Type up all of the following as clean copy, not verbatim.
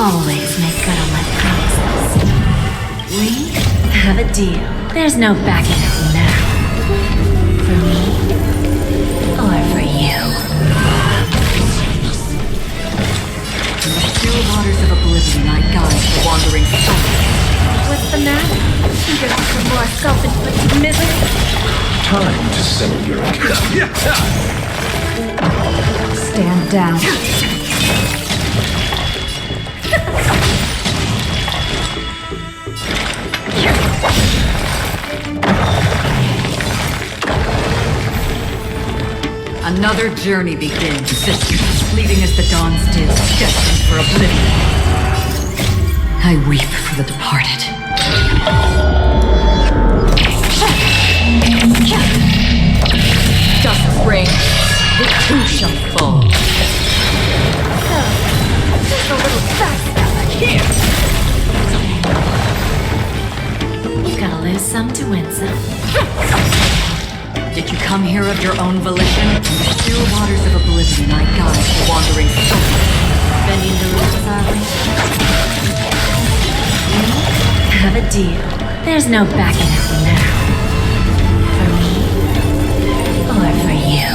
always make good on my promises. We have a deal. There's no backing out now. For me, or for you. In the still waters of oblivion, I guide the wandering soul. What's the matter? Eager for more self-inflicted misery? Time to settle your account. Stand down. Another journey begins, fleeting as the dawn's dew, destined for oblivion. I weep for the departed. Dusk reigns, the two shall fall. So, just a little backstab here. You gotta lose some to win some. Did you come here of your own volition? In the still waters of oblivion, I guide the wandering soul. Bending the rules, are we? We have a deal. There's no backing out now. For me, or for you.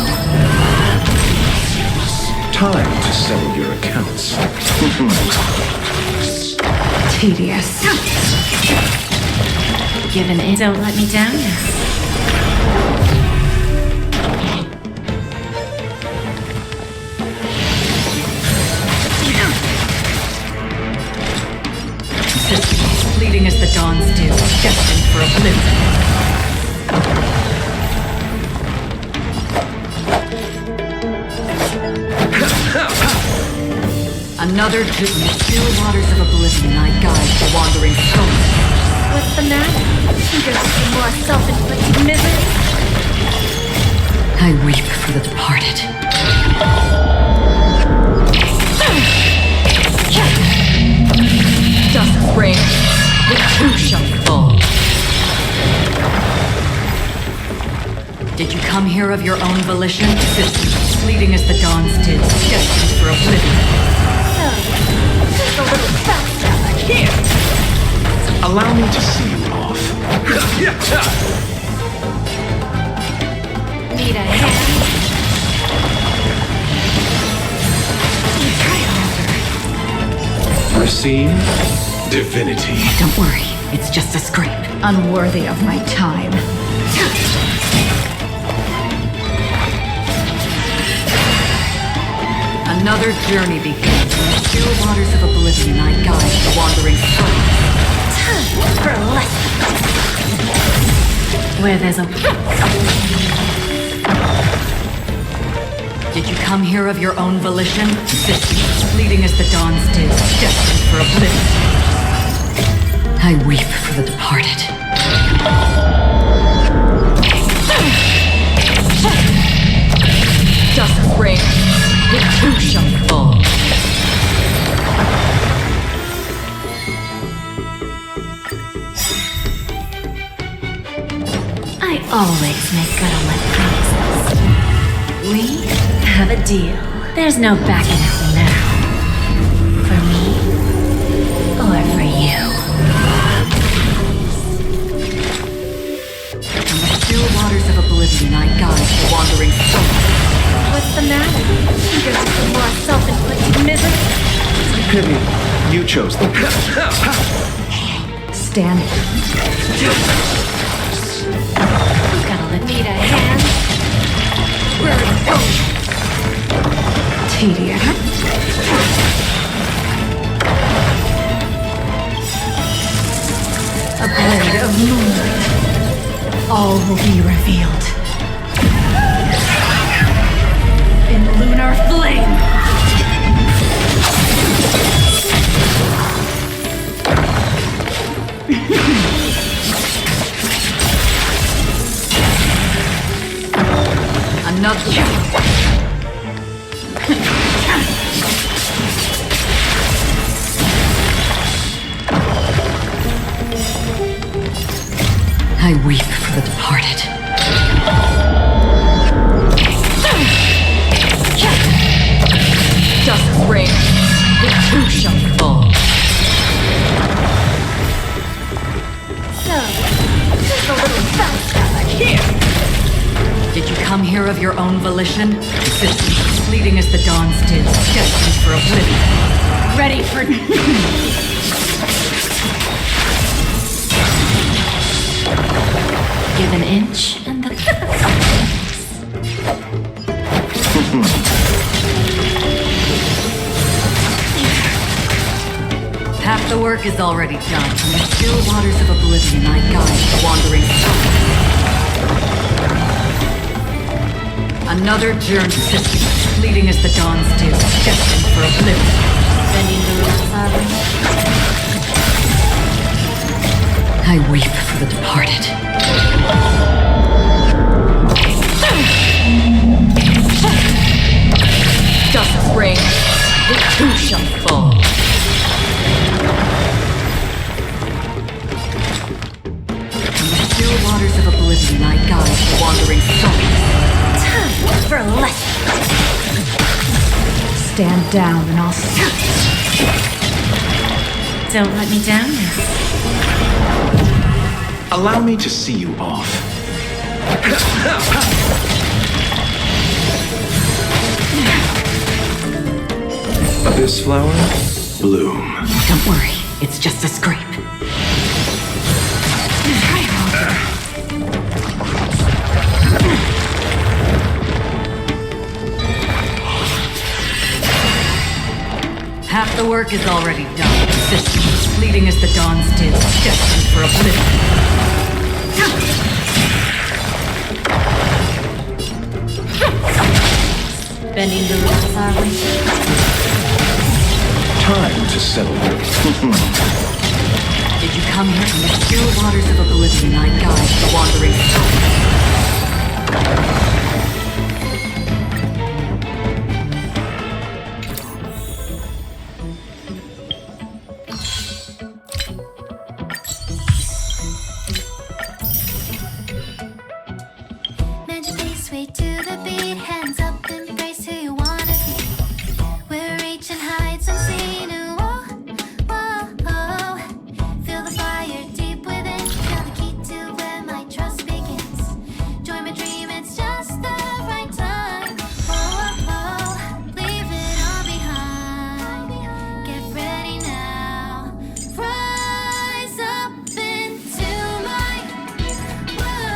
Time to settle your accounts. Tedious. Given it, don't let me down now. Fleeting as the dawn's dew, destined for oblivion. Another in the still waters of oblivion, I guide the wandering soul. What's the matter? Eager for more self-inflicted misery? I weep for the departed. Dusk reigns, the two shall fall. Did you come here of your own volition? Existence, fleeting as the dawn's dew, destined for oblivion. So, just a little backstab here. Allow me to see you off. Need a hand? Racine, divinity. Don't worry, it's just a scrape. Unworthy of my time. Another journey begins. In the still waters of oblivion, I guide the wandering soul. Time for lessons. Where there's a... Did you come here of your own volition? Existence, fleeting as the dawn's dew, destined for oblivion. I weep for the departed. Dusk reigns, the two shall fall. I always make good on my promises. We have a deal. There's no backing out now. For me, or for you. In the still waters of oblivion, I guide the wandering soul. What's the matter? Eager for more self-inflicted misery? Pity, you chose the Stand. You gotta let me a hand. Where it goes. Tedious. A blade of moonlight. All will be revealed. In lunar flame. Another. I weep for the departed. Dusk reigns, the two shall fall. never of your own volition? Persistent, fleeting as the dawns did, destined for oblivion. Ready for... Give an inch and the... Half the work is already done. In the still waters of oblivion, I guide the wandering soul. Another journey, persistent, fleeting as the dawns did, destined for oblivion. Bending the rules, are we? I weep for the departed. Dust reigns, the two shall fall. In the still waters of oblivion, I guide the wandering souls. Time for lessons. Stand down and I'll Don't let me down now. Allow me to see you off. Abyss flower, bloom. Don't worry, it's just a scrape. Half the work is already done. Persistent, fleeting as the dawns did, destined for oblivion. Bending the rules, are we? Time to settle. Did you come here from the still waters of oblivion? I guide the wandering soul. Bend your face, sway to the beat. Hands up, embrace who you wanna be. We're reaching heights unseen. Whoa, whoa, whoa. Feel the fire deep within. Feel the key to where my trust begins. Join my dream, it's just the right time. Whoa, whoa, leave it all behind. Get ready now. Rise up into my world.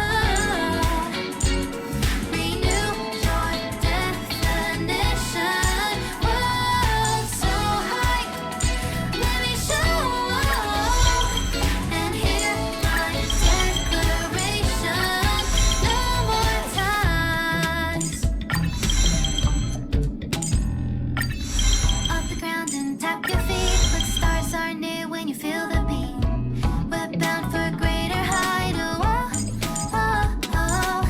Renew your definition. World so high, let me show. And hear my declaration. No more ties. Off the ground and tap your feet. Look, stars are near when you feel the beat. We're bound for a greater height. Oh, oh, oh.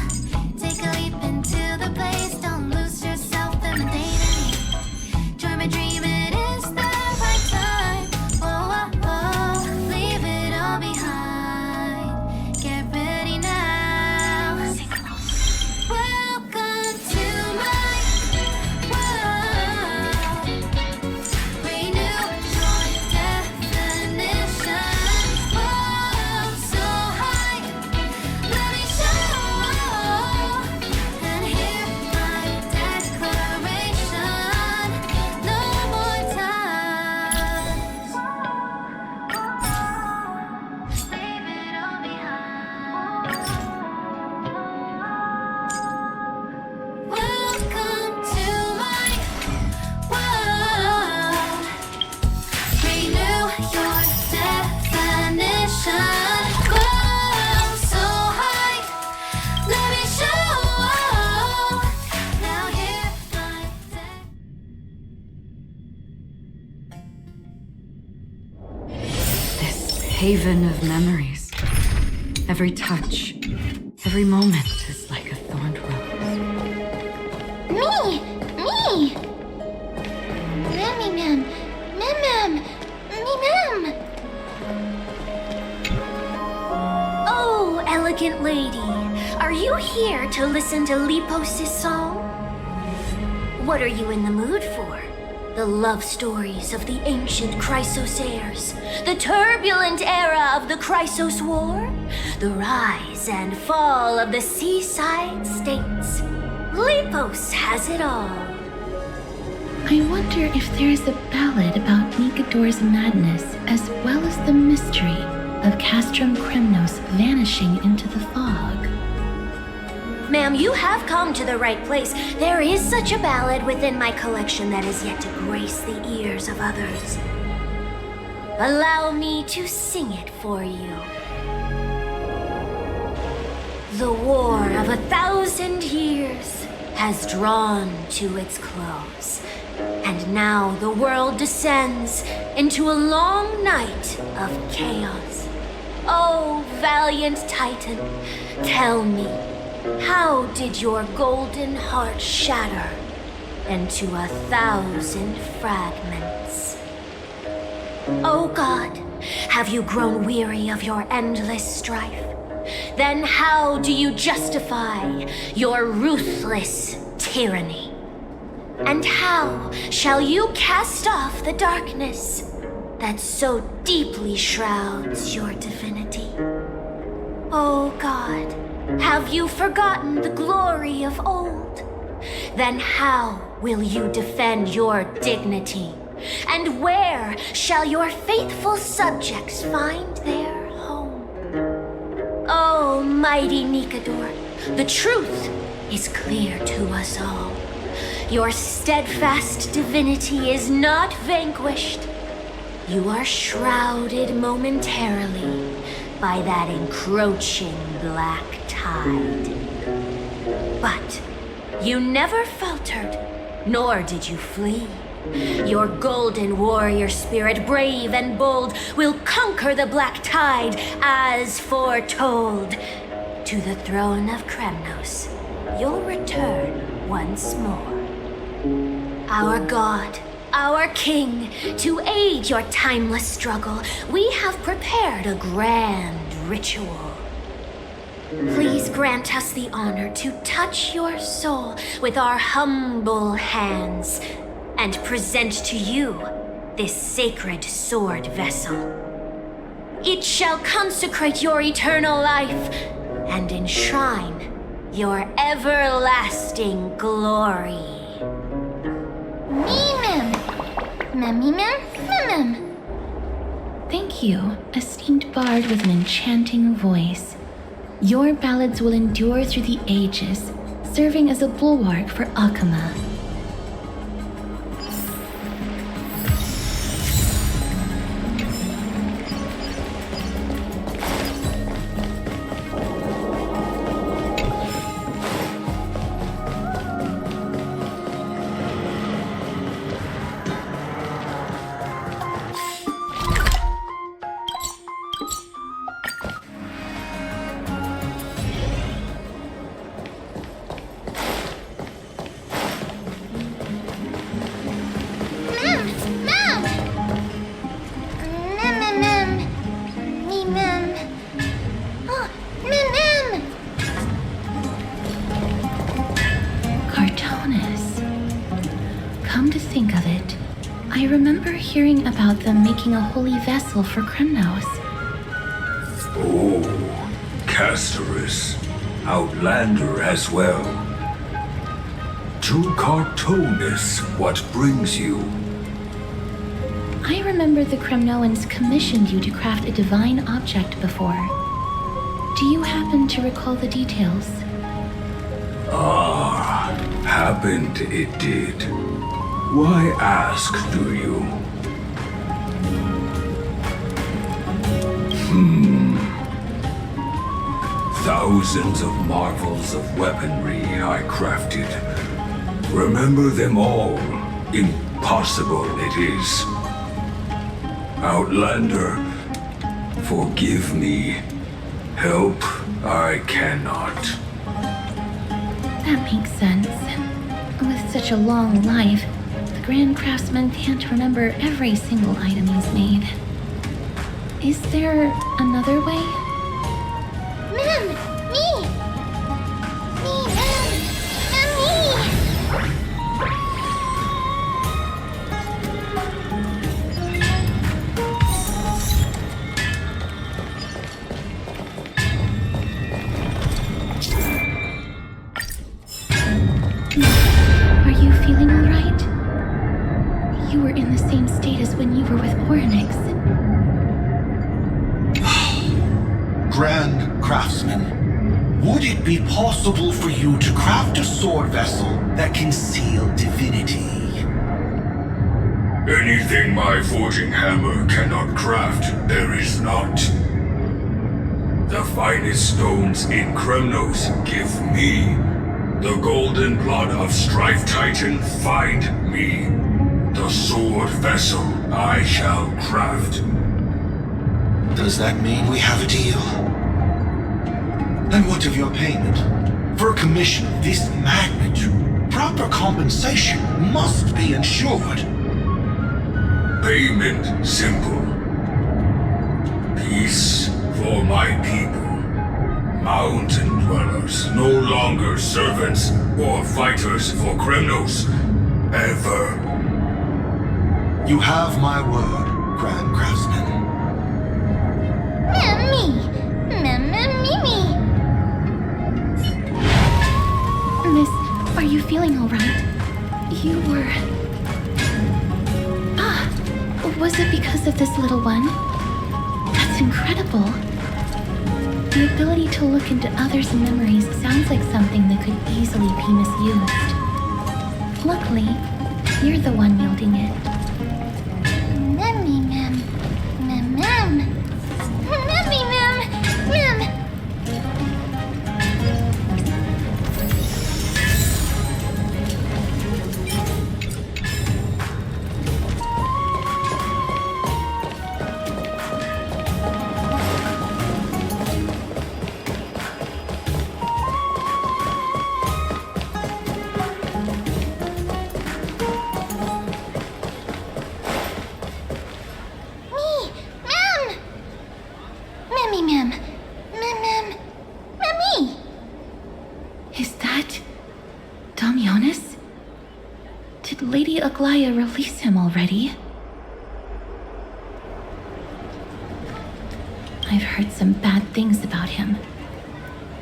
Take a leap into the place. Don't lose yourself in the day-to-day. Join my dream, it is the right time. Oh, oh, oh. Leave it all behind. Get ready now. Sing along. Welcome to my world. Renew your definition. World so high, let me show. And hear my declaration. No more ties. Leave it all behind. Welcome to my world. Renew your definition. World so high, let me show. Now hear my This haven of memories. Every touch, every moment is like a thorned rose. Me! Mammy ma'am! Ma'am! Ma'am! Oh, elegant lady. Are you here to listen to Lepos' song? What are you in the mood for? The love stories of the ancient Chrysos heirs, the turbulent era of the Chrysos War, the rise and fall of the seaside states. Lepos has it all. I wonder if there is a ballad about Nigador's madness as well as the mystery of Castrum Kremnos vanishing into the fog. Ma'am, you have come to the right place. There is such a ballad within my collection that is yet to grace the ears of others. Allow me to sing it for you. The war of 1,000 years has drawn to its close, and now the world descends into a long night of chaos. Oh, valiant Titan, tell me, how did your golden heart shatter into 1,000 fragments? Oh God, have you grown weary of your endless strife? Then how do you justify your ruthless tyranny? And how shall you cast off the darkness that so deeply shrouds your divinity? Oh God, have you forgotten the glory of old? Then how will you defend your dignity? And where shall your faithful subjects find their home? Oh, mighty Nigador, the truth is clear to us all. Your steadfast divinity is not vanquished. You are shrouded momentarily by that encroaching black tide. But you never faltered, nor did you flee. Your golden warrior spirit, brave and bold, will conquer the black tide as foretold. To the throne of Kremnos, you'll return once more. Our God, our King, to aid your timeless struggle, we have prepared a grand ritual. Please grant us the honor to touch your soul with our humble hands and present to you this sacred sword vessel. It shall consecrate your eternal life and enshrine your everlasting glory. Thank you, esteemed bard with an enchanting voice. Your ballads will endure through the ages, serving as a bulwark for Akama. Come to think of it, I remember hearing about them making a holy vessel for Kremnos. Oh, Casterus, Outlander as well. To Cartonis, what brings you? I remember the Kremnoans commissioned you to craft a divine object before. Do you happen to recall the details? Ah, happened it did. Why ask, do you? Thousands of marvels of weaponry I crafted. Remember them all. Impossible it is. Outlander, forgive me. Help I cannot. That makes sense. With such a long life, the Grand Craftsman can't remember every single item he's made. Is there another way? Mem! Me! Me, Mem! Mem, me! you were in the same state as when you were with Orynyx. Grand Craftsman, would it be possible for you to craft a sword vessel that can seal divinity? Anything my forging hammer cannot craft, there is not. The finest stones in Kremnos give me. The golden blood of Strife Titan find me. The sword vessel I shall craft. Does that mean we have a deal? And what of your payment? For a commission of this magnitude, proper compensation must be ensured. Payment simple. Peace for my people. Mountain dwellers, no longer servants or fighters for Kremnos. Ever. You have my word, Grand Craftsman. Miss, are you feeling all right? You were... was it because of this little one? That's incredible. The ability to look into others' memories sounds like something that could easily be misused. Luckily, you're the one wielding it. Memmy mem. Mem mem. Memmy mem. Mem. Aglaya release him already? I've heard some bad things about him.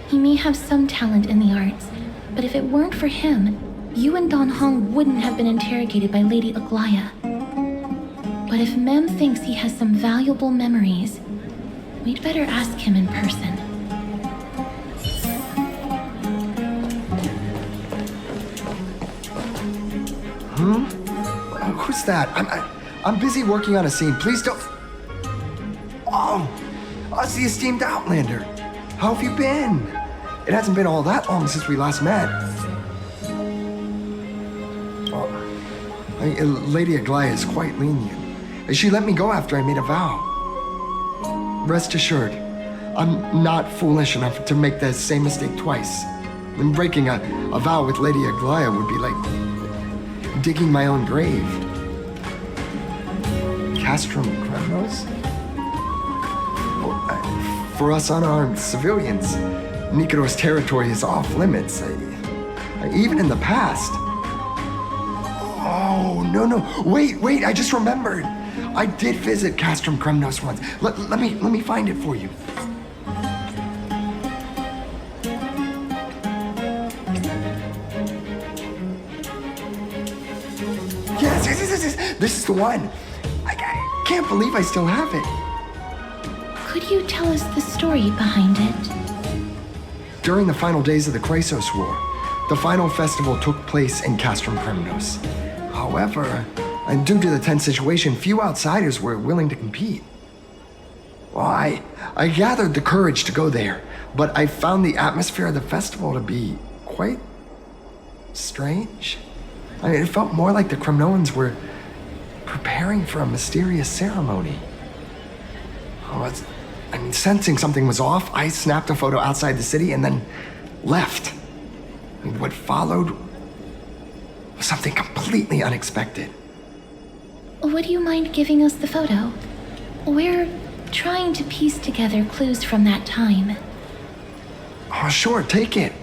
He may have some talent in the arts, but if it weren't for him, you and Don Hong wouldn't have been interrogated by Lady Aglaya. But if Mem thinks he has some valuable memories, we'd better ask him in person. Who's that? I'm busy working on a scene. Please don't... Oh, it's the esteemed Outlander. How have you been? It hasn't been all that long since we last met. Lady Aglaya is quite lenient. She let me go after I made a vow. Rest assured, I'm not foolish enough to make the same mistake twice. And breaking a vow with Lady Aglaya would be like digging my own grave. Castrum Kremnos? For us unarmed civilians, Nikodor's territory is off limits, even in the past. Oh, no. Wait, I just remembered. I did visit Castrum Kremnos once. Let me find it for you. Yes. This is the one. I can't believe I still have it. Could you tell us the story behind it? During the final days of the Chrysos War, the final festival took place in Castrum Kremnos. However, due to the tense situation, few outsiders were willing to compete. Well, I gathered the courage to go there, but I found the atmosphere of the festival to be quite strange. It felt more like the Kremnoans were preparing for a mysterious ceremony. Sensing something was off, I snapped a photo outside the city and then left. What followed was something completely unexpected. Would you mind giving us the photo? We're trying to piece together clues from that time. Oh, sure, take it.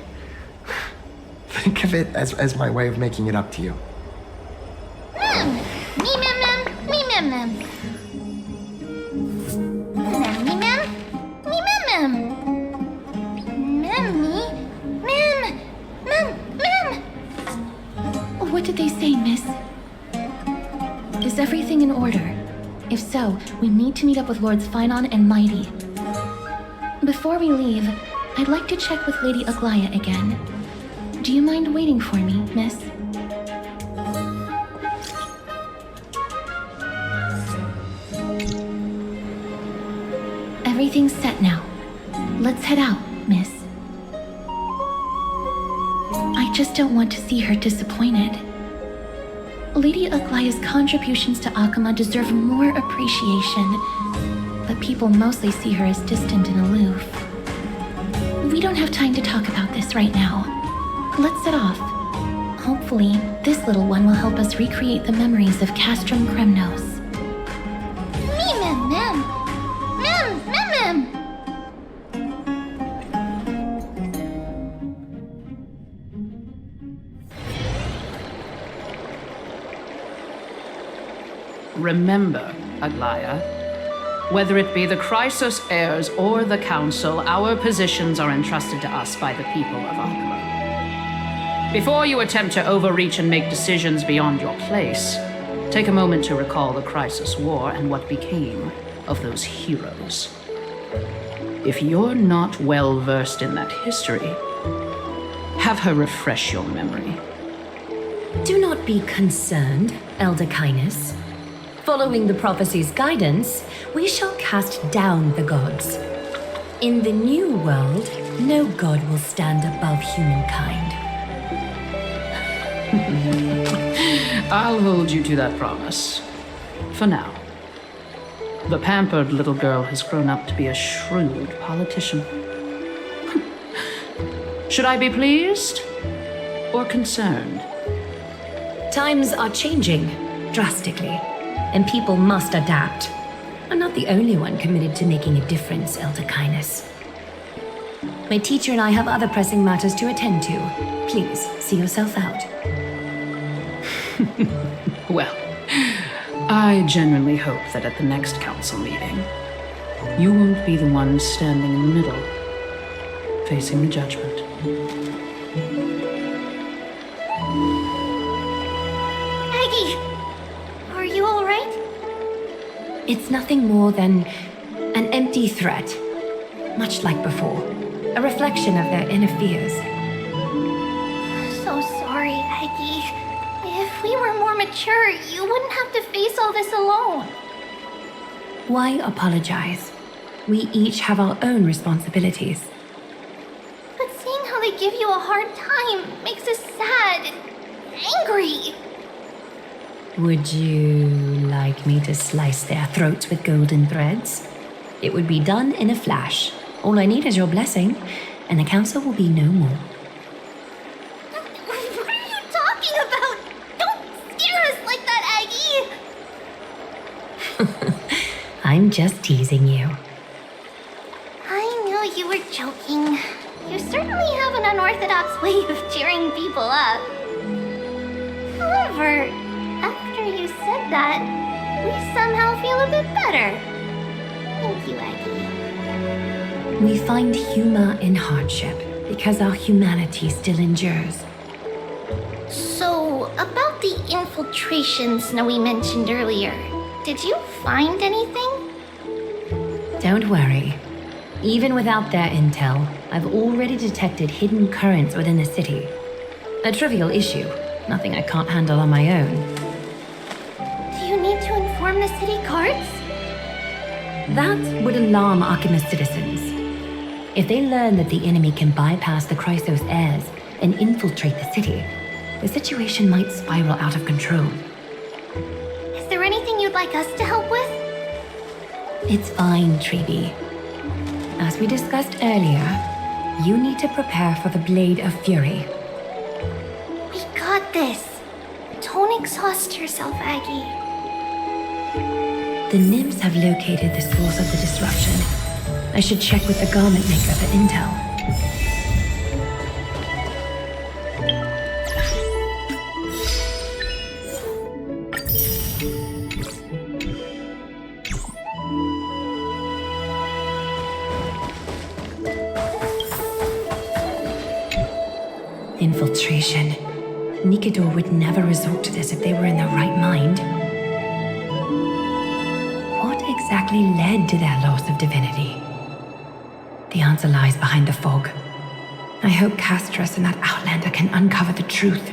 Think of it as my way of making it up to you. What did they say, miss? Is everything in order? If so, we need to meet up with Lords Phynon and Mighty. Before we leave, I'd like to check with Lady Aglaya again. Do you mind waiting for me, miss? Everything's set now. Let's head out, miss. I just don't want to see her disappointed. Lady Aglaya's contributions to Akama deserve more appreciation, but people mostly see her as distant and aloof. We don't have time to talk about this right now. Let's set off. Hopefully, this little one will help us recreate the memories of Castrum Kremnos. Mem, mem, mem, mem, mem. Remember, Aglaya, whether it be the Chrysos heirs or the Council, our positions are entrusted to us by the people of Akama. Before you attempt to overreach and make decisions beyond your place, take a moment to recall the Chrysos War and what became of those heroes. If you're not well versed in that history, have her refresh your memory. Do not be concerned, Elder Kynus. Following the prophecy's guidance, we shall cast down the gods. In the new world, no god will stand above humankind. I'll hold you to that promise. For now. The pampered little girl has grown up to be a shrewd politician. Should I be pleased or concerned? Times are changing drastically, and people must adapt. I'm not the only one committed to making a difference, Elder Kynus. My teacher and I have other pressing matters to attend to. Please, see yourself out. Well, I genuinely hope that at the next council meeting, you won't be the one standing in the middle, facing the judgment. Aggie, are you all right? It's nothing more than an empty threat, much like before. A reflection of their inner fears. So sorry, Aggie. If we were more mature, you wouldn't have to face all this alone. Why apologize? We each have our own responsibilities. But seeing how they give you a hard time makes us sad and angry. Would you like me to slice their throats with golden threads? It would be done in a flash. All I need is your blessing, and the council will be no more. What are you talking about? Don't scare us like that, Aggie! I'm just teasing you. I knew you were joking. You certainly have an unorthodox way of cheering people up. However, after you said that, we somehow feel a bit better. Thank you, Aggie. We find humor in hardship because our humanity still endures. So, about the infiltration Snowy mentioned earlier, did you find anything? Don't worry. Even without their intel, I've already detected hidden currents within the city. A trivial issue, nothing I can't handle on my own. Do you need to inform the city guards? That would alarm Archimedes citizens. If they learn that the enemy can bypass the Chrysos heirs and infiltrate the city, the situation might spiral out of control. Is there anything you'd like us to help with? It's fine, Treeby. As we discussed earlier, you need to prepare for the Blade of Fury. We got this. Don't exhaust yourself, Aggie. The nymphs have located the source of the disruption. I should check with the garment maker for intel. Infiltration. Nikador would never resort to this if they were in their right mind. exactly led to their loss of divinity? The answer lies behind the fog. I hope Castras and that Outlander can uncover the truth.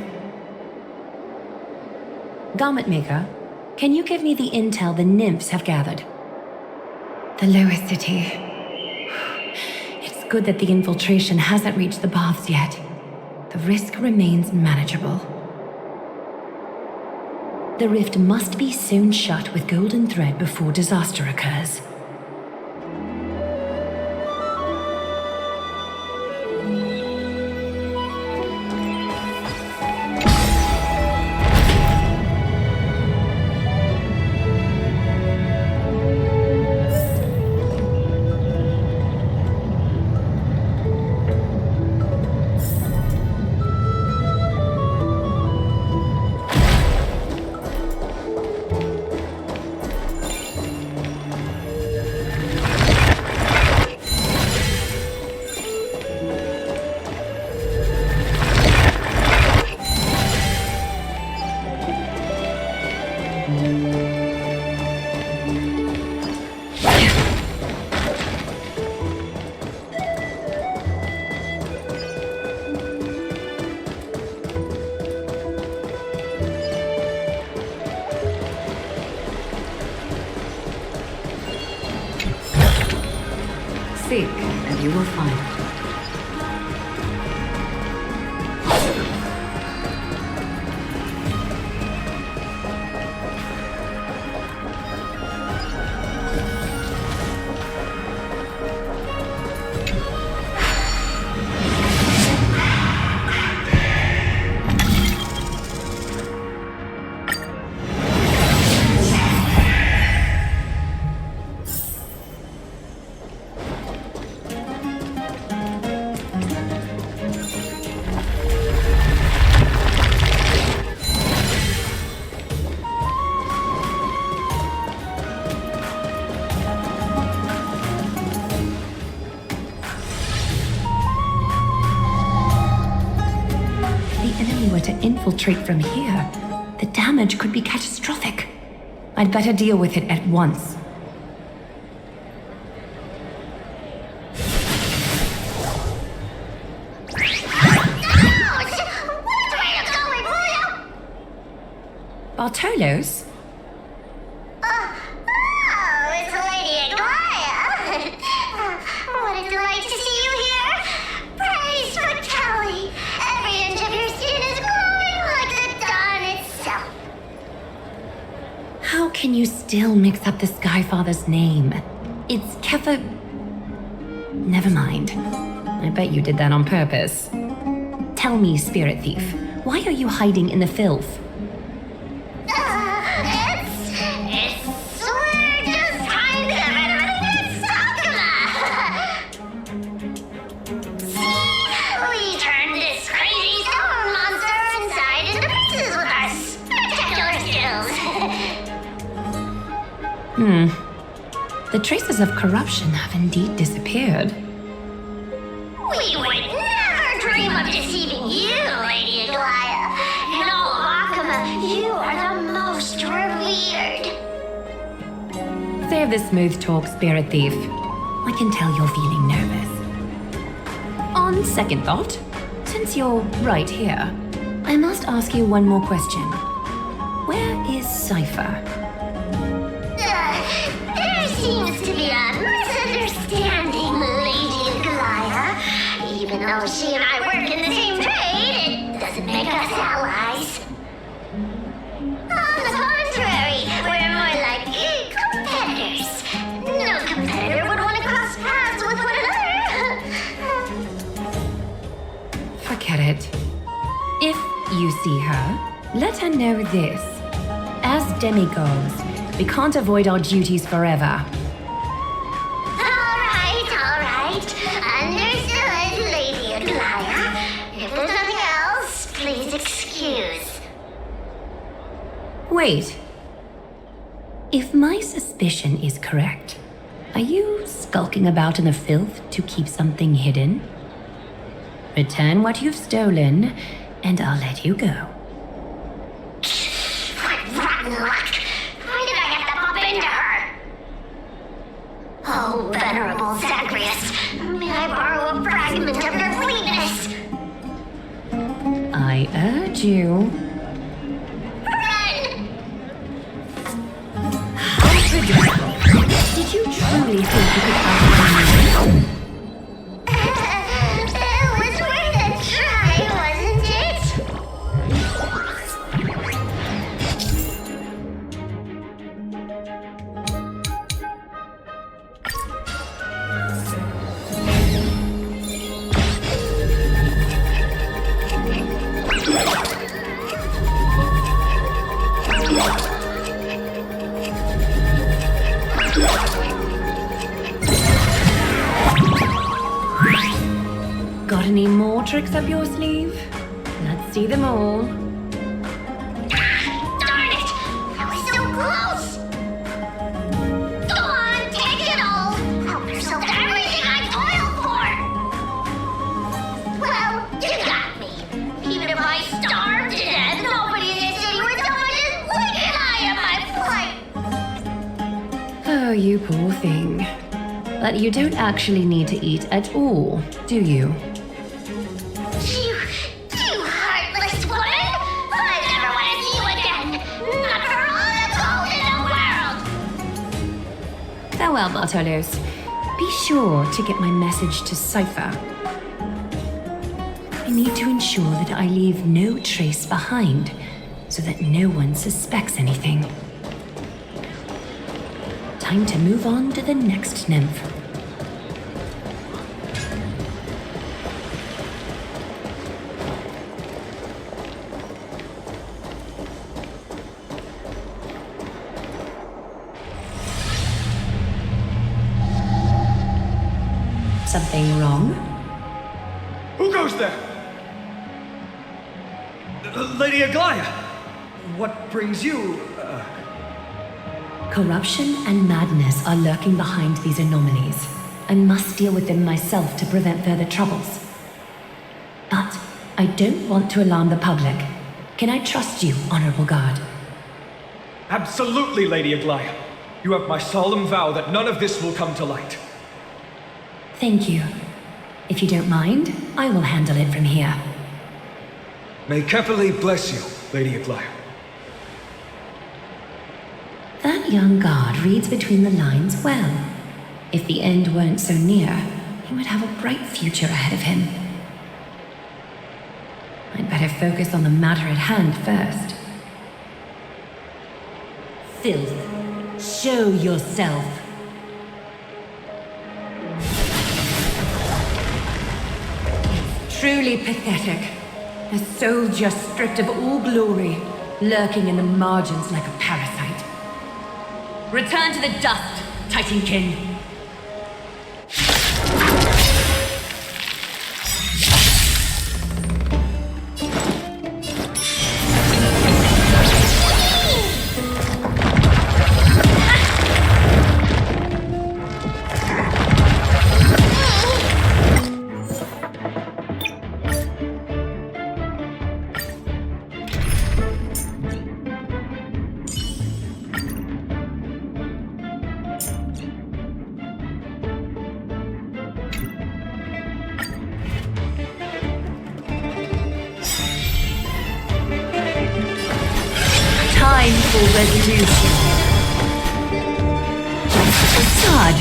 Garment Maker, can you give me the intel the nymphs have gathered? The lower city. It's good that the infiltration hasn't reached the baths yet. The risk remains manageable. The rift must be sewn shut with golden thread before disaster occurs. Seek, and you will find. Infiltrate from here, the damage could be catastrophic. I'd better deal with it at once. Bartolos? It's Lady Aglaya. What a delight to see you here. Praise for Kelly. Every inch of your skin is glowing like the dawn itself. How can you still mix up the Skyfather's name? It's Kefa... Never mind. I bet you did that on purpose. Tell me, Spirit Thief, why are you hiding in the filth? We're just trying to get rid of this See, we turned this crazy stone monster inside into pieces with our spectacular skills. The traces of corruption have indeed disappeared. We would never dream of deceiving you, Lady Aglaya. In all of Akama, you are the most revered. Save the smooth talk, Spirit Thief. I can tell you're feeling nervous. On second thought, since you're right here, I must ask you one more question. Where is Cypher? There seems to be a misunderstanding, Lady Aglaya. Even though she and I work in the same trade, it doesn't make us allies. On the contrary, we're more like competitors. No competitor would want to cross paths with one another. Forget it. If you see her, let her know this. As demigods, we can't avoid our duties forever. All right. Understood, Lady Aglaya. If there's nothing else, please excuse. Wait. If my suspicion is correct, are you skulking about in the filth to keep something hidden? Return what you've stolen, and I'll let you go. What rotten luck! Why did I have to bump into her? venerable Zagreus. May I borrow a fragment of your fleetness? I urge you. Run! Did you truly think you could outrun me? It was worth a try, wasn't it? Got any more tricks up your sleeve? Let's see them all. Darn it! I was so close! Go on, take it all! Help yourself to everything I toiled for! Well, you got me. Even if I starved to death, nobody in this city would so much as blink an eye at my plight! Oh, you poor thing. But you don't actually need to eat at all, do you? You heartless woman! I never want to see you again! Not for all the gold in the world! Farewell, Bartolos. Be sure to get my message to Cypher. I need to ensure that I leave no trace behind, so that no one suspects anything. Time to move on to the next nymph. Something wrong? Who goes there? Lady Aglaya! What brings you? Corruption and madness are lurking behind these anomalies. I must deal with them myself to prevent further troubles. But I don't want to alarm the public. Can I trust you, Honorable Guard? Absolutely, Lady Aglaya. You have my solemn vow that none of this will come to light. Thank you. If you don't mind, I will handle it from here. May Kepali bless you, Lady Aglaya. That young guard reads between the lines well. If the end weren't so near, he would have a bright future ahead of him. I'd better focus on the matter at hand first. Filth, show yourself. It's truly pathetic. A soldier stripped of all glory, lurking in the margins like a parasite. Return to the dust, Titankin. Time for resolution. Facade.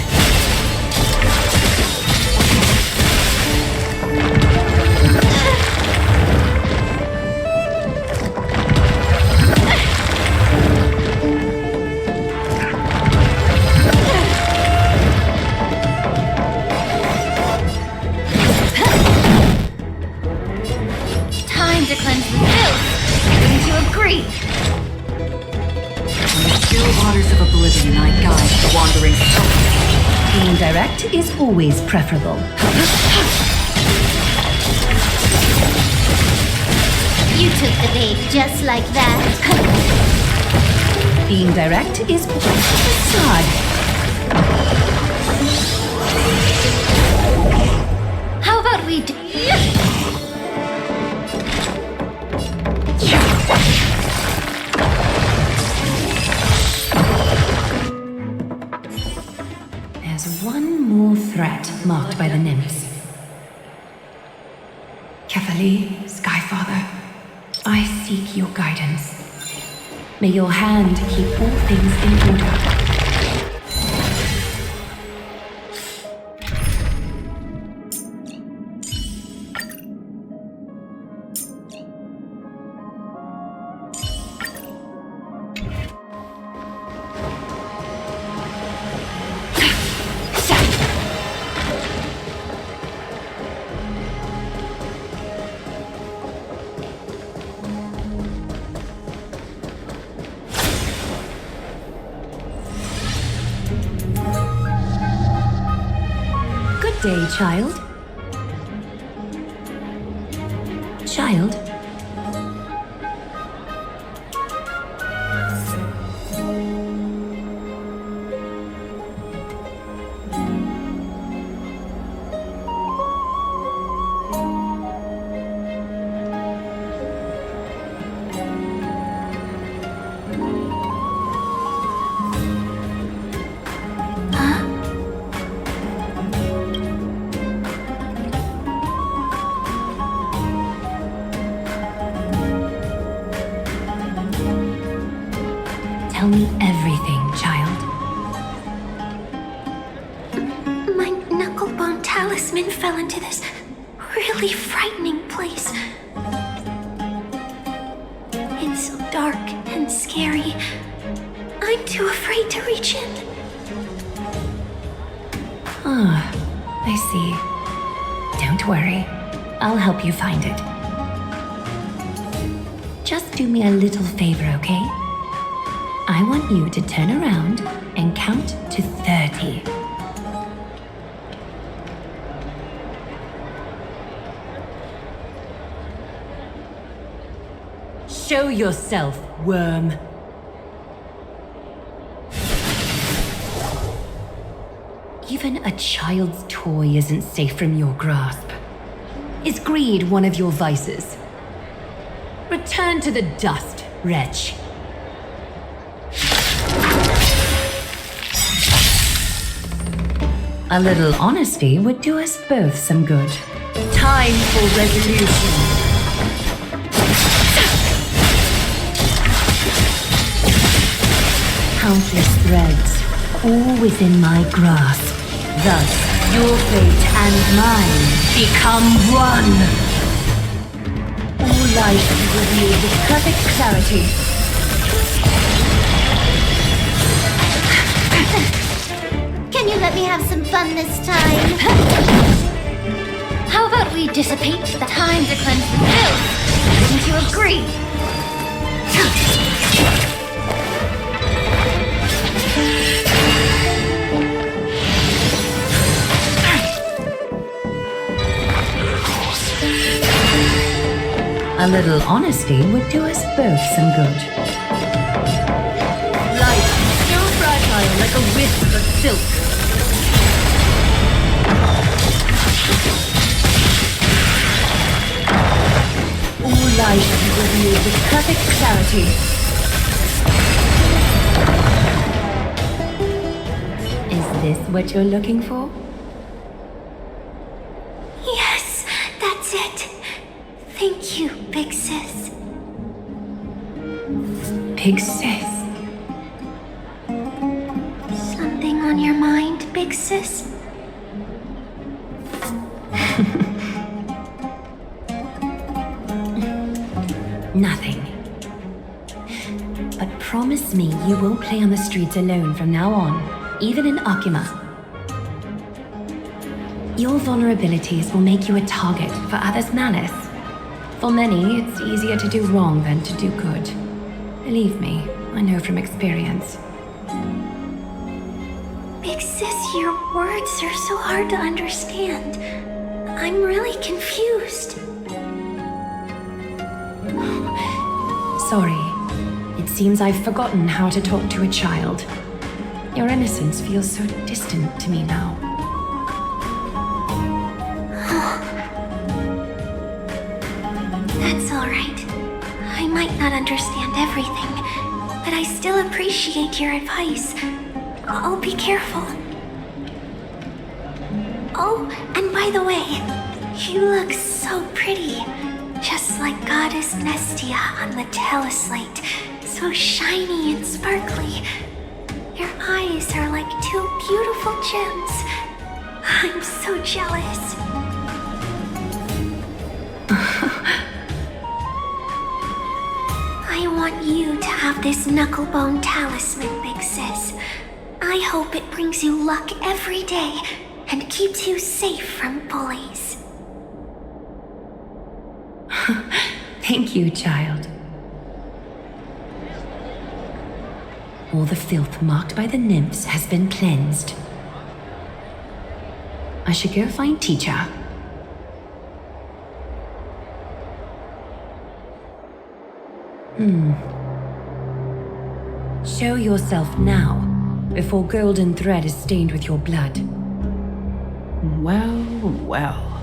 Time to cleanse the filth! Wouldn't you agree? In the still waters of oblivion, I guide the wandering soul. Being direct is always preferable. You took the bait just like that. Being direct is facade. How about we do... There's one more threat marked by the nymphs. Kephali, Skyfather, I seek your guidance. May your hand keep all things in order. Day, child. Child? Tell me everything, child. My knucklebone talisman fell into this really frightening place. It's so dark and scary. I'm too afraid to reach in. Ah, I see. Don't worry. I'll help you find it. Just do me a little favor, okay? I want you to turn around and count to 30. Show yourself, worm. Even a child's toy isn't safe from your grasp. Is greed one of your vices? Return to the dust, wretch. A little honesty would do us both some good. Time for resolution. Countless threads, all within my grasp. Thus, your fate and mine become one. All life is revealed with perfect clarity. Can you let me have some fun this time? How about we dissipate the time to cleanse the filth? Wouldn't you agree? A little honesty would do us both some good. Life is so fragile like a wisp of silk. All life is revealed with perfect clarity. Is this what you're looking for? Yes, that's it. Thank you, Big Sis. Big Sis. Something on your mind, Big Sis? Nothing. But promise me you won't play on the streets alone from now on, even in Akima. Your vulnerabilities will make you a target for others' malice. For many, it's easier to do wrong than to do good. Believe me, I know from experience. Big Sis, your words are so hard to understand. I'm really confused. Sorry. It seems I've forgotten how to talk to a child. Your innocence feels so distant to me now. That's all right. I might not understand everything, but I still appreciate your advice. I'll be careful. Oh, and by the way, you look so pretty. Just like Goddess Nestia on the teleslate. So shiny and sparkly. Your eyes are like two beautiful gems. I'm so jealous. I want you to have this knucklebone talisman, Big Sis. I hope it brings you luck every day and keeps you safe from bullies. Thank you, child. All the filth marked by the nymphs has been cleansed. I should go find teacher. Show yourself now, before golden thread is stained with your blood. Well, well.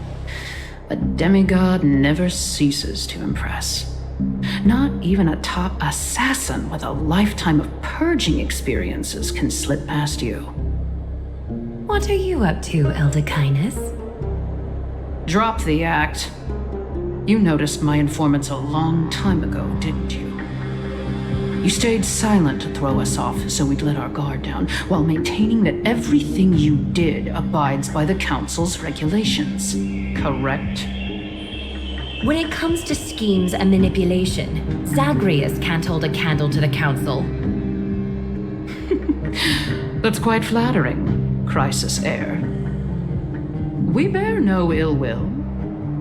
A demigod never ceases to impress. Not even a top assassin with a lifetime of purging experiences can slip past you. What are you up to, Elder Kindness? Drop the act. You noticed my informants a long time ago, didn't you? You stayed silent to throw us off so we'd let our guard down, while maintaining that everything you did abides by the Council's regulations. Correct? When it comes to schemes and manipulation, Zagreus can't hold a candle to the Council. That's quite flattering, Crisis Heir. We bear no ill will.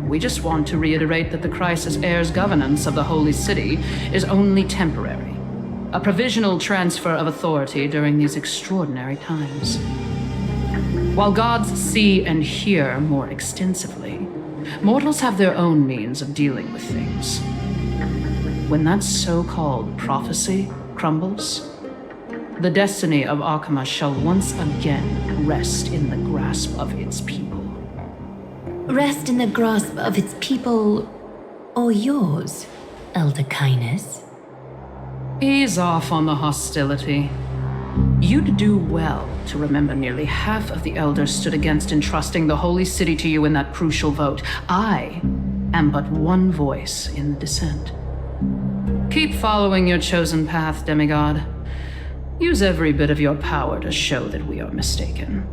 We just want to reiterate that the Crisis Heir's governance of the Holy City is only temporary. A provisional transfer of authority during these extraordinary times. While gods see and hear more extensively, mortals have their own means of dealing with things. When that so-called prophecy crumbles, the destiny of Akama shall once again rest in the grasp of its people. Rest in the grasp of its people, or yours, Elder Kindness? Ease off on the hostility. You'd do well to remember nearly half of the elders stood against entrusting the Holy City to you in that crucial vote. I am but one voice in the dissent. Keep following your chosen path, demigod. Use every bit of your power to show that we are mistaken.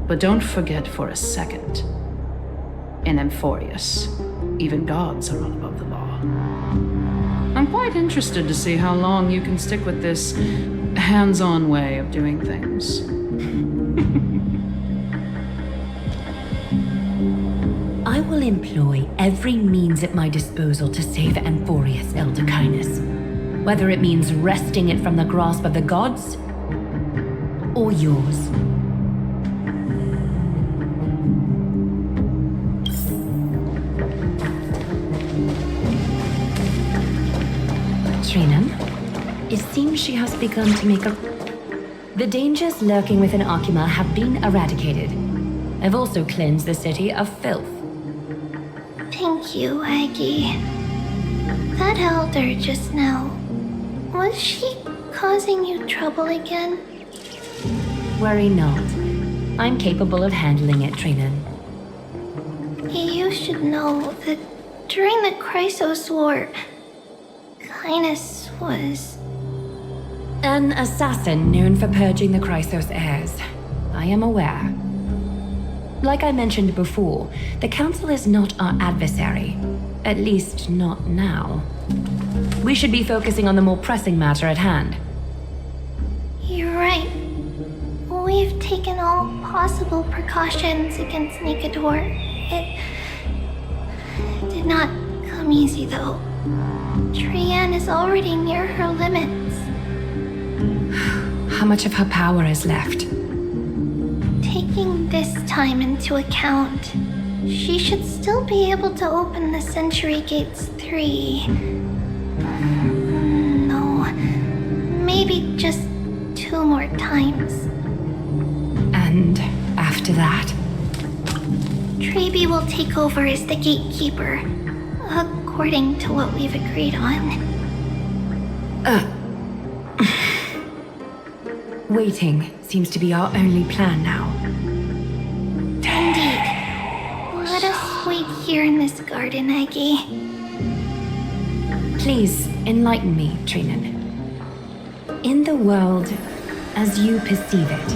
But don't forget for a second, in Amphorius, even gods are not above the law. I'm quite interested to see how long you can stick with this hands-on way of doing things. I will employ every means at my disposal to save Amphorius, Elder Kindness. Whether it means wresting it from the grasp of the gods, or yours. Trina, it seems she has begun to make a... The dangers lurking within Akima have been eradicated. I've also cleansed the city of filth. Thank you, Aggie. That elder just now, was she causing you trouble again? Worry not. I'm capable of handling it, Trinan. You should know that during the Chrysos War, Kindness was... An assassin known for purging the Chrysos heirs. I am aware. Like I mentioned before, the Council is not our adversary. At least, not now. We should be focusing on the more pressing matter at hand. You're right. We've taken all possible precautions against Nicator. It did not come easy, though. Trianne is already near her limits. How much of her power is left? Taking this time into account, she should still be able to open the Century Gates 3. No, maybe just 2 more times. And after that? Trebi will take over as the gatekeeper, according to what we've agreed on. Waiting seems to be our only plan now. here in this garden, Eggy? Please enlighten me, Trinan. In the world as you perceive it,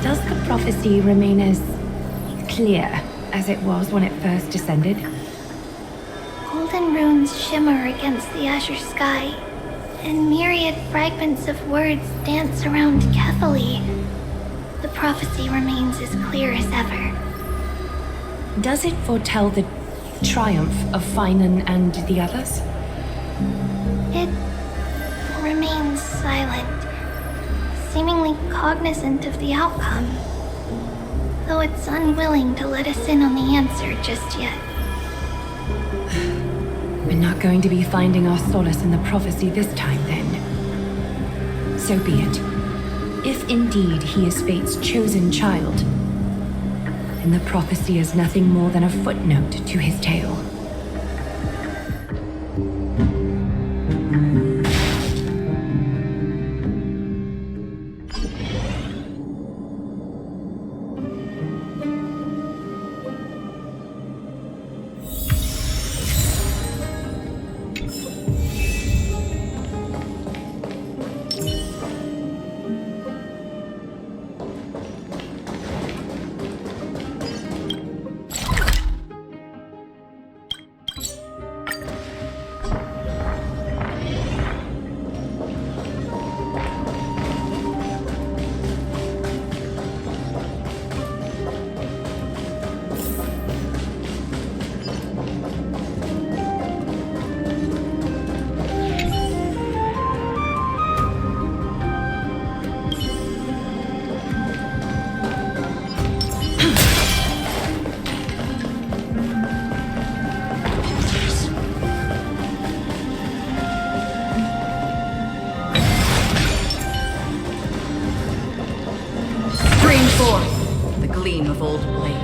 does the prophecy remain as clear as it was when it first descended? Golden runes shimmer against the azure sky, and myriad fragments of words dance around Kephali. The prophecy remains as clear as ever. Does it foretell the triumph of Finan and the others? It remains silent, seemingly cognizant of the outcome, though it's unwilling to let us in on the answer just yet. We're not going to be finding our solace in the prophecy this time, then. So be it. If indeed he is fate's chosen child, then the prophecy is nothing more than a footnote to his tale. The gleam of old blades.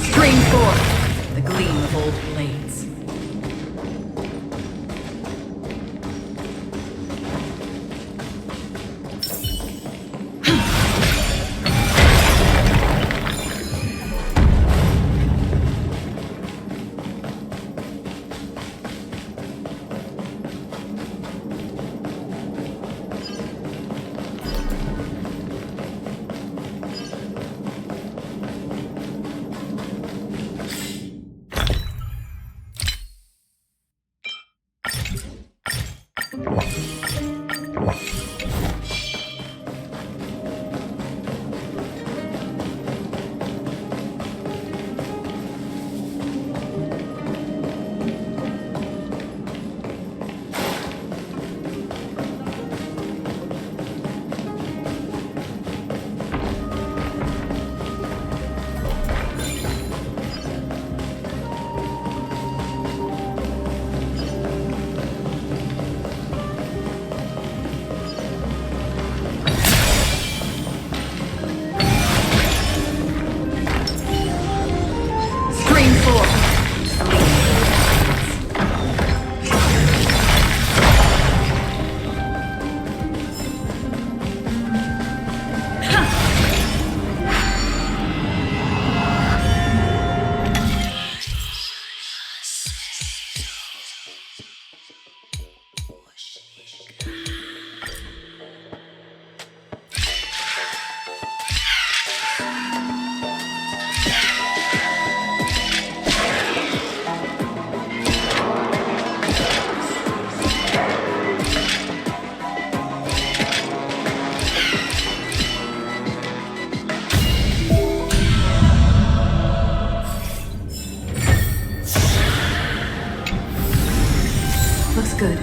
Stream forth. The gleam of old blades. Looks good.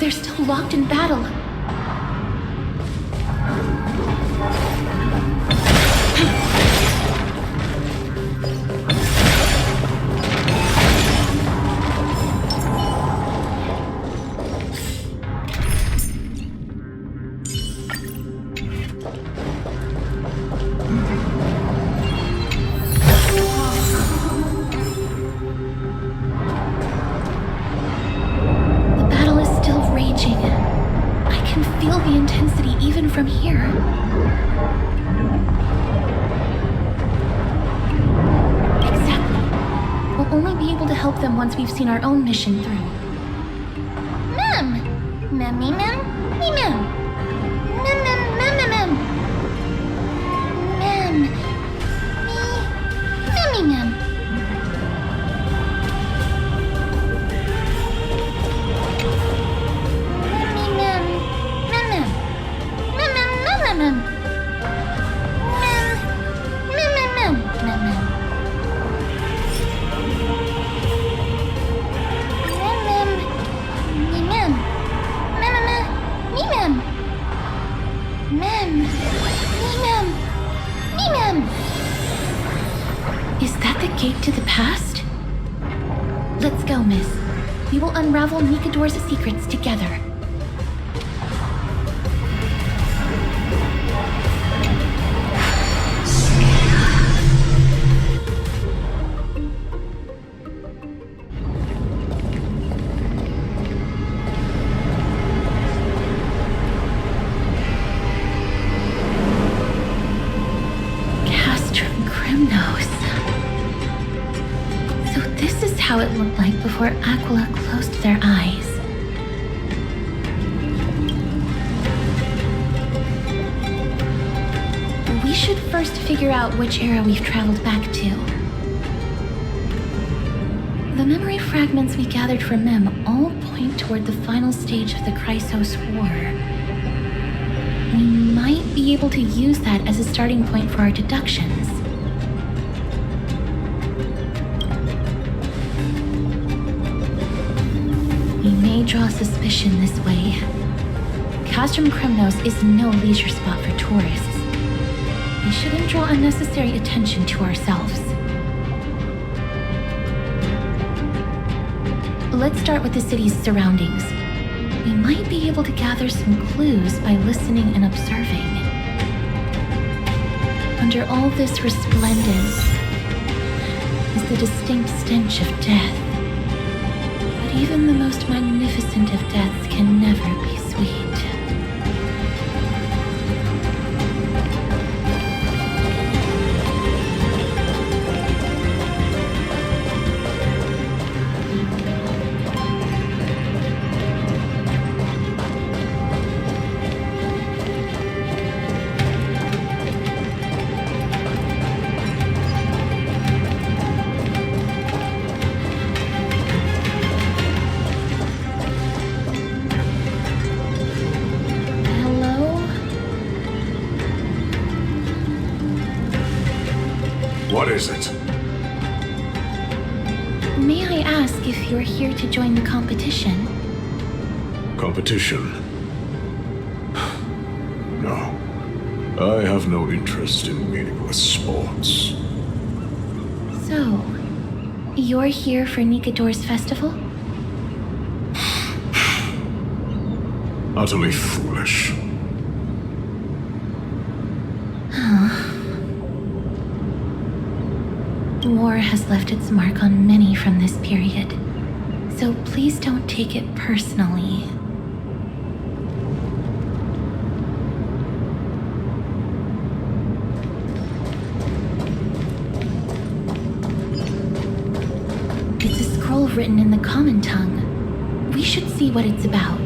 They're still locked in battle. From here. Exactly. We'll only be able to help them once we've seen our own mission through. Mem! Mem, me, mem, me, mem. Mem, mem, mem, mem, mem. Mem. Me, mem, me, mem. Is that the gate to the past? Let's go, miss. We will unravel Nikador's secrets together. How it looked like before Aquila closed their eyes. We should first figure out which era we've traveled back to. The memory fragments we gathered from Mem all point toward the final stage of the Chrysos War. We might be able to use that as a starting point for our deductions. Draw suspicion this way. Castrum Kremnos is no leisure spot for tourists. We shouldn't draw unnecessary attention to ourselves. Let's start with the city's surroundings. We might be able to gather some clues by listening and observing. Under all this resplendence is the distinct stench of death. Even the most magnificent of deaths can never be sweet. What is it? May I ask if you're here to join the competition? Competition? No. I have no interest in meaningless sports. So, you're here for Nikador's festival? Utterly foolish. War has left its mark on many from this period, so please don't take it personally. written in the common tongue. We should see what it's about.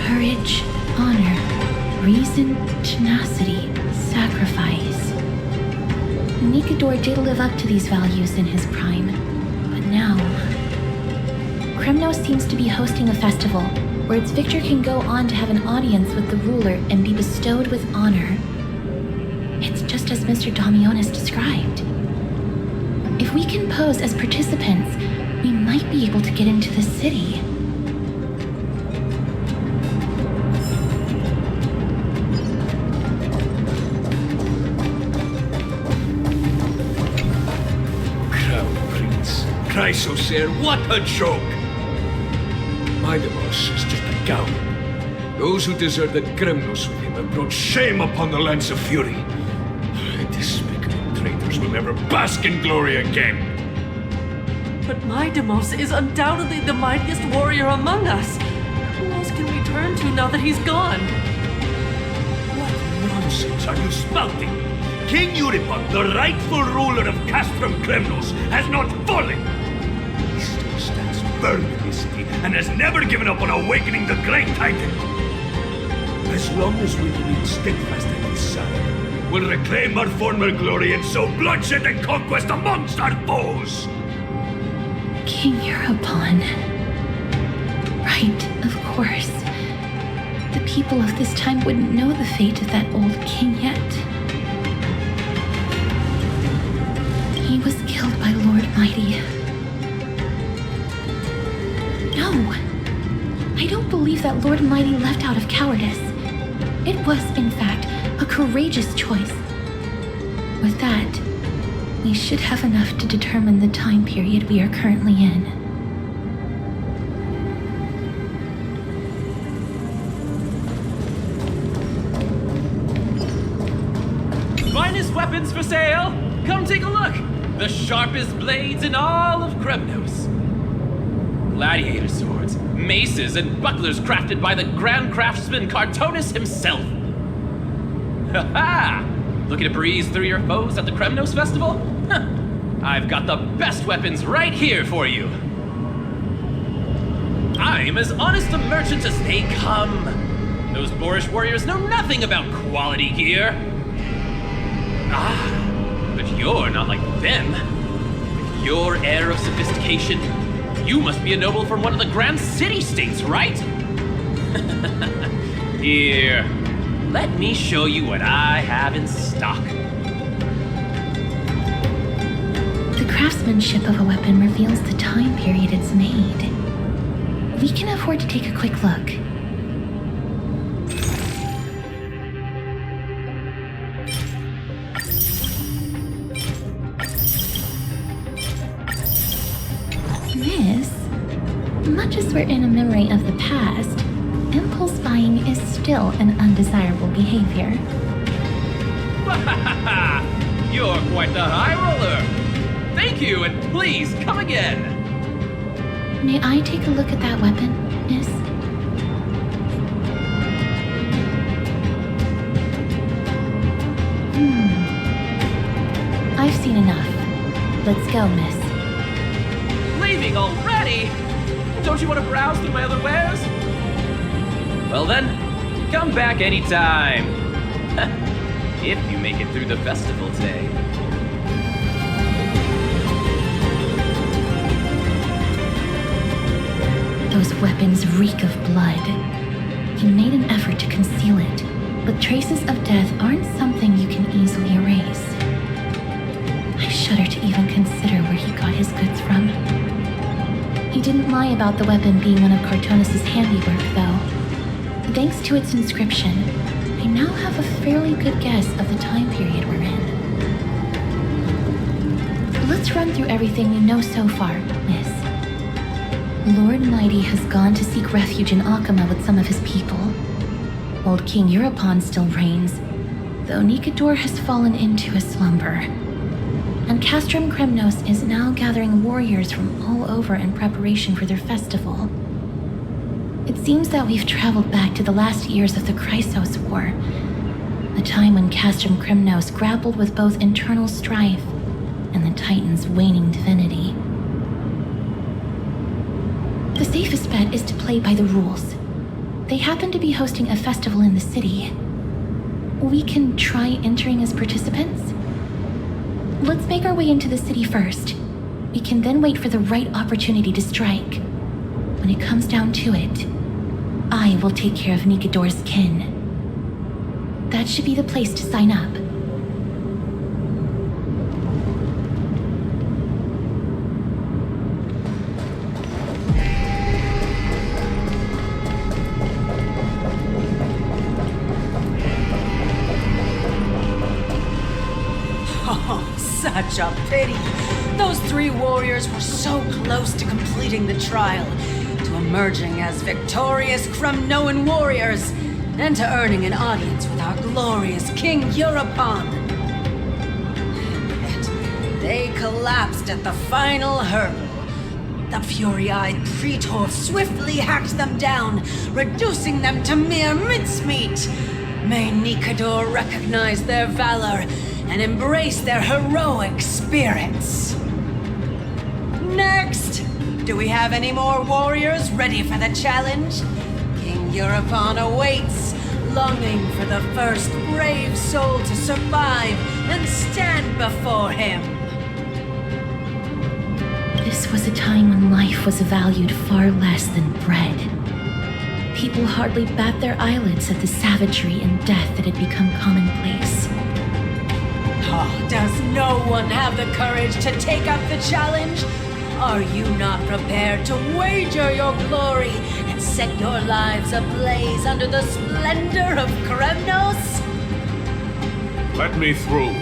Courage, honor, reason, tenacity, sacrifice. Nikador did live up to these values in his prime, but now... Kremnos seems to be hosting a festival where its victor can go on to have an audience with the ruler and be bestowed with honor. It's just as Mr. Damionis described. If we can pose as participants, we might be able to get into the city. Crown Prince, Chrysosaur, what a joke! Maidemos is just a gown. Those who deserted Kremnos with him have brought shame upon the lands of Fury. Despicable traitors will never bask in glory again. But Maidemos is undoubtedly the mightiest warrior among us. Who else can we turn to now that he's gone? What nonsense are you spouting? King Euripon, the rightful ruler of Castrum Kremnos, has not fallen. He still stands firm in this city and has never given up on awakening the great titan. As long as we remain steadfast at his side, we'll reclaim our former glory and sow bloodshed and conquest amongst our foes. King Euripon. Right, of course. The people of this time wouldn't know the fate of that old king yet. He was killed by Lord Mighty. No, I don't believe that Lord Mighty left out of cowardice. It was, in fact, a courageous choice. With that, we should have enough to determine the time period we are currently in. Finest weapons for sale! Come take a look! The sharpest blades in all of Kremnos. Gladiator swords, maces, and bucklers crafted by the grand craftsman Cartonis himself. Ha-ha! Looking to breeze through your foes at the Kremnos Festival? Huh. I've got the best weapons right here for you. I'm as honest a merchant as they come. Those boorish warriors know nothing about quality gear. Ah, but you're not like them. With your air of sophistication, you must be a noble from one of the grand city-states, right? Here, let me show you what I have in stock. The craftsmanship of a weapon reveals the time period it's made. We can afford to take a quick look. Miss, much as we're in a memory of the past, impulse buying is still an undesirable behavior. You're quite the high roller. Thank you, and please come again. May I take a look at that weapon, miss? I've seen enough. Let's go, miss. Leaving already? Don't you want to browse through my other wares? Well then, come back anytime. If you make it through the festival today. Those weapons reek of blood. He made an effort to conceal it, but traces of death aren't something you can easily erase. I shudder to even consider where he got his goods from. He didn't lie about the weapon being one of Cartonis' handiwork, though. Thanks to its inscription, I now have a fairly good guess of the time period we're in. Let's run through everything we know so far, miss. Lord Mighty has gone to seek refuge in Akama with some of his people. Old King Euripon still reigns, though Nikador has fallen into a slumber. And Castrum Kremnos is now gathering warriors from all over in preparation for their festival. It seems that we've traveled back to the last years of the Chrysos War, a time when Castrum Crimnos grappled with both internal strife and the Titan's waning divinity. The safest bet is to play by the rules. They happen to be hosting a festival in the city. We can try entering as participants? Let's make our way into the city first. We can then wait for the right opportunity to strike. When it comes down to it, I will take care of Nikador's kin. That should be the place to sign up. Such a pity. Those 3 warriors were so close to completing the trial, to emerging as victorious Kremnoan warriors, and to earning an audience with our glorious King Europon. Yet they collapsed at the final hurdle. The fury-eyed Praetor swiftly hacked them down, reducing them to mere mincemeat. May Nikador recognize their valor and embrace their heroic spirits. Next! Do we have any more warriors ready for the challenge? King Europon awaits, longing for the first brave soul to survive and stand before him. This was a time when life was valued far less than bread. People hardly bat their eyelids at the savagery and death that had become commonplace. Oh, does no one have the courage to take up the challenge? Are you not prepared to wager your glory and set your lives ablaze under the splendor of Kremnos? Let me through.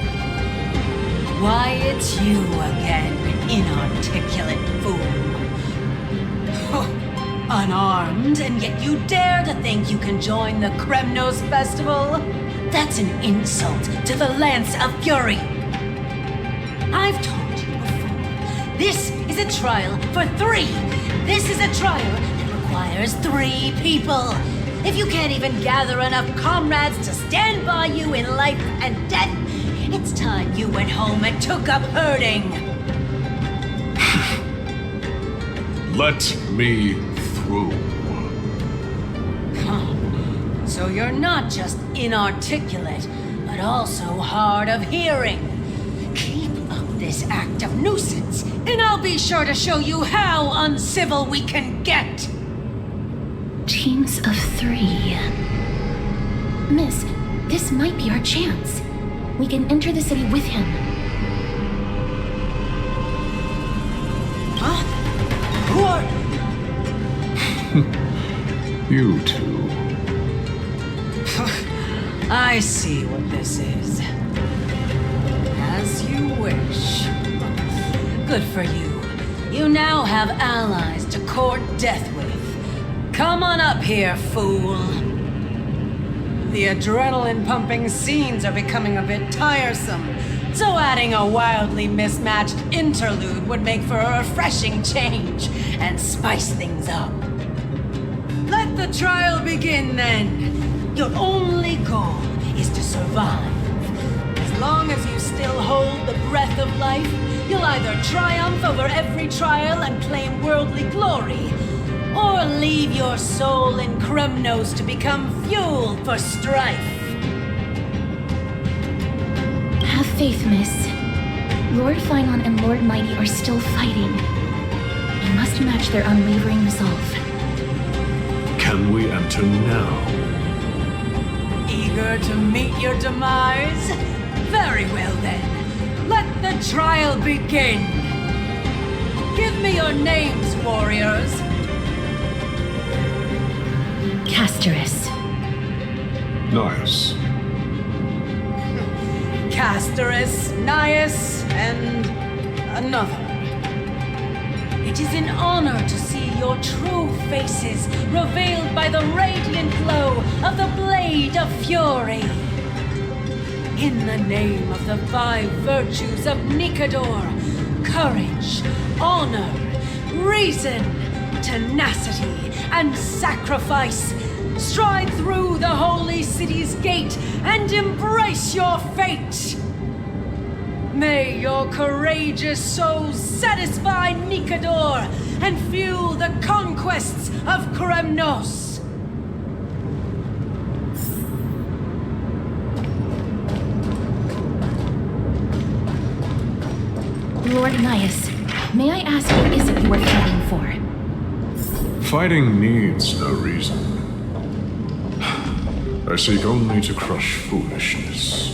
Why, it's you again, inarticulate fool. Unarmed, and yet you dare to think you can join the Kremnos festival? That's an insult to the Lance of Fury. I've told you before, this is a trial for 3. This is a trial that requires 3 people. If you can't even gather enough comrades to stand by you in life and death, it's time you went home and took up herding. Let me through. So you're not just inarticulate, but also hard of hearing. Keep up this act of nuisance, and I'll be sure to show you how uncivil we can get. Teams of 3. Miss, this might be our chance. We can enter the city with him. Huh? Who are... You two. I see what this is. As you wish. Good for you. You now have allies to court death with. Come on up here, fool. The adrenaline-pumping scenes are becoming a bit tiresome, so adding a wildly mismatched interlude would make for a refreshing change and spice things up. Let the trial begin, then. Your only goal is to survive. As long as you still hold the breath of life, you'll either triumph over every trial and claim worldly glory, or leave your soul in Kremnos to become fuel for strife. Have faith, miss. Lord Finon and Lord Mighty are still fighting. We must match their unwavering resolve. Can we enter now? Eager to meet your demise? Very well then. Let the trial begin. Give me your names, warriors. Castorus. Nice. Castorus, Nias, and another. It is an honor to see your true faces revealed by the radiant glow of the Blade of Fury. In the name of the 5 virtues of Nikador, courage, honor, reason, tenacity and sacrifice, stride through the holy city's gate and embrace your fate. May your courageous souls satisfy Nikador and fuel the conquests of Kremnos. Lord Nias, may I ask what is it you are fighting for? Fighting needs no reason. I seek only to crush foolishness.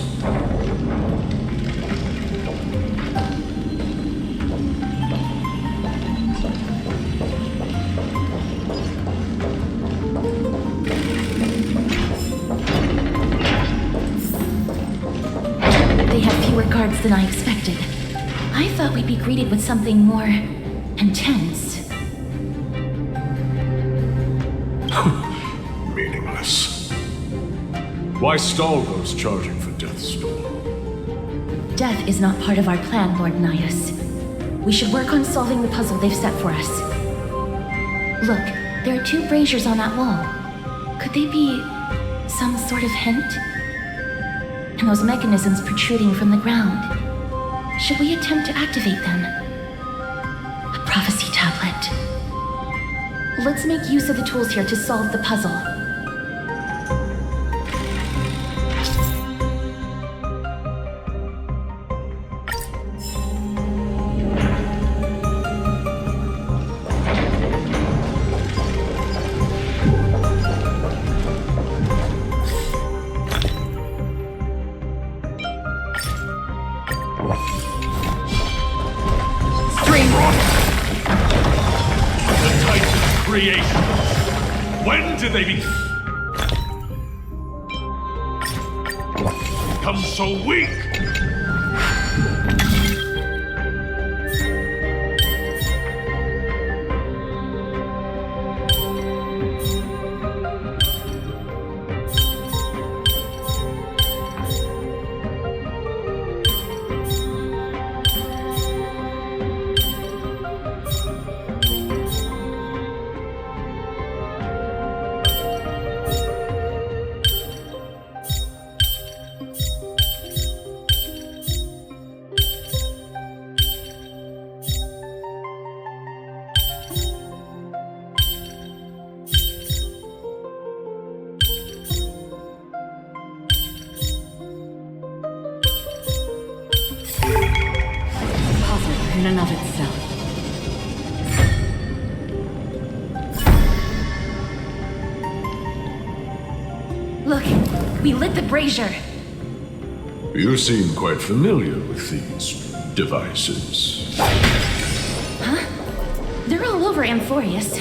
They have fewer guards than I expected. I thought we'd be greeted with something more intense. Meaningless. Why stall those charging for death's door? Death is not part of our plan, Lord Nias. We should work on solving the puzzle they've set for us. Look, there are 2 braziers on that wall. Could they be some sort of hint? And those mechanisms protruding from the ground. Should we attempt to activate them? A prophecy tablet. Let's make use of the tools here to solve the puzzle. Creation. When did they become so weak? In and of itself. Look, we lit the brazier. You seem quite familiar with these devices. Huh? They're all over Amphorius.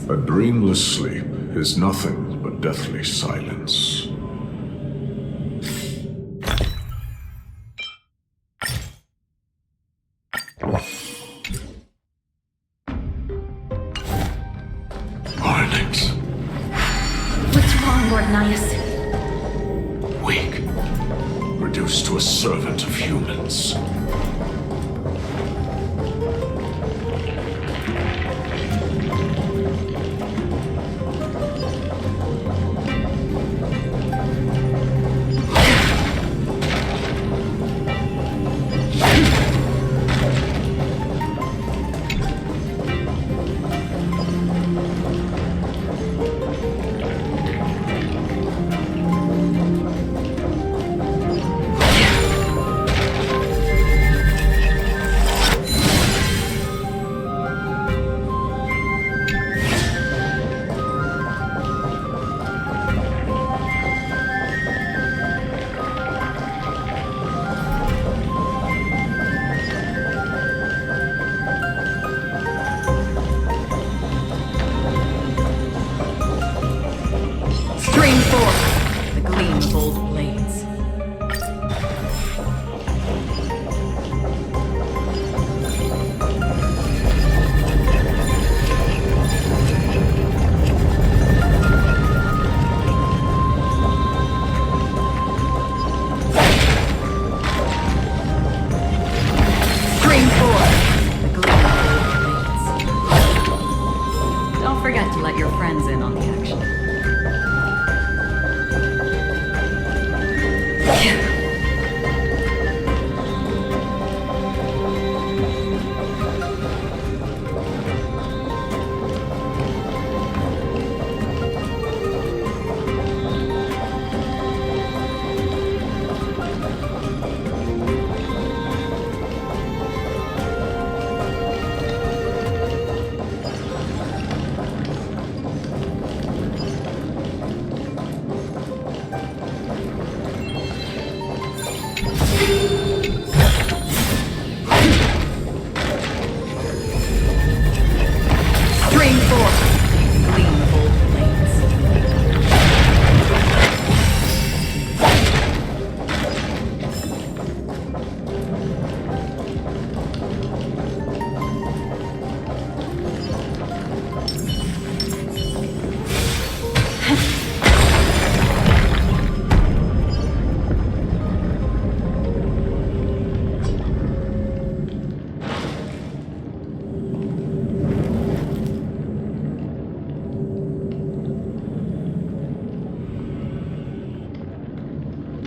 A dreamless sleep is nothing but deathly silence. Onyx. What's wrong, Lord Nias? Weak. Reduced to a servant of humans.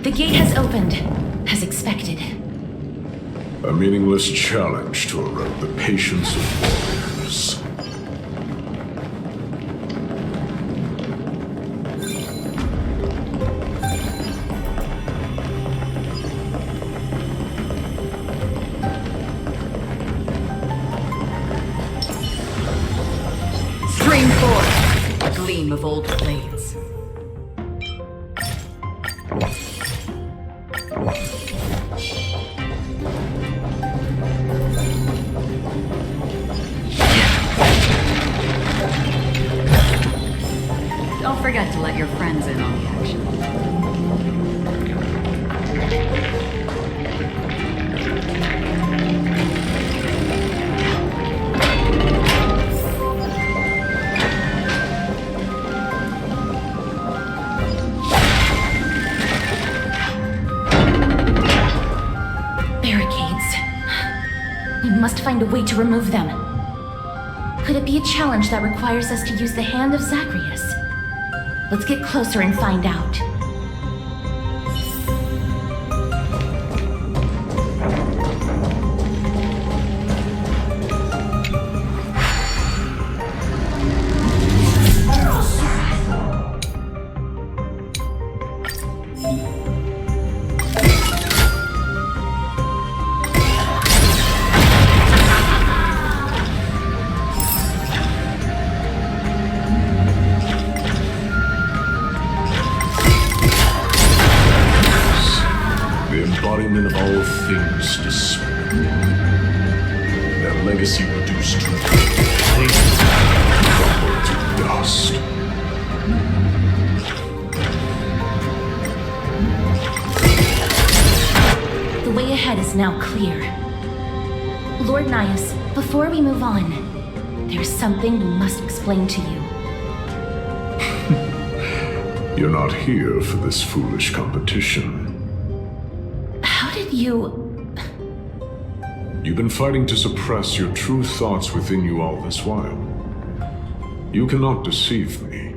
The gate has opened, as expected. A meaningless challenge to erode the patience of warriors. Stream forth, a gleam of old blades. Don't forget to let your friends in on the action. Barricades. We must find a way to remove them. Could it be a challenge that requires us to use the hand of Zagreus? Let's get closer and find out. Embodiment of all things despair. Their legacy reduced to pain, crumbled to dust. The way ahead is now clear. Lord Nias, before we move on, there's something we must explain to you. You're not here for this foolish competition. How did you... You've been fighting to suppress your true thoughts within you all this while. You cannot deceive me.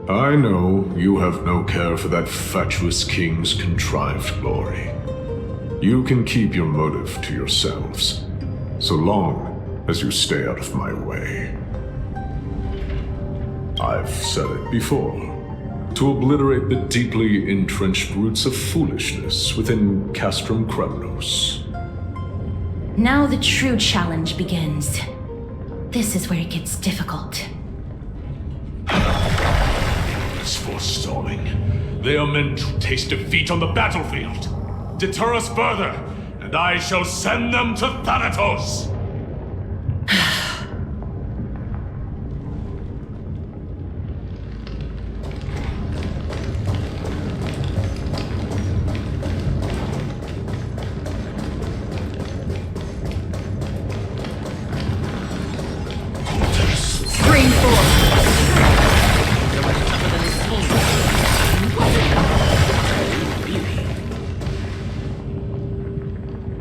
I know you have no care for that fatuous king's contrived glory. You can keep your motive to yourselves, so long as you stay out of my way. I've said it before. To obliterate the deeply entrenched roots of foolishness within Castrum Kremnos. Now the true challenge begins. This is where it gets difficult. As for stalling, they are meant to taste defeat on the battlefield. Deter us further, and I shall send them to Thanatos!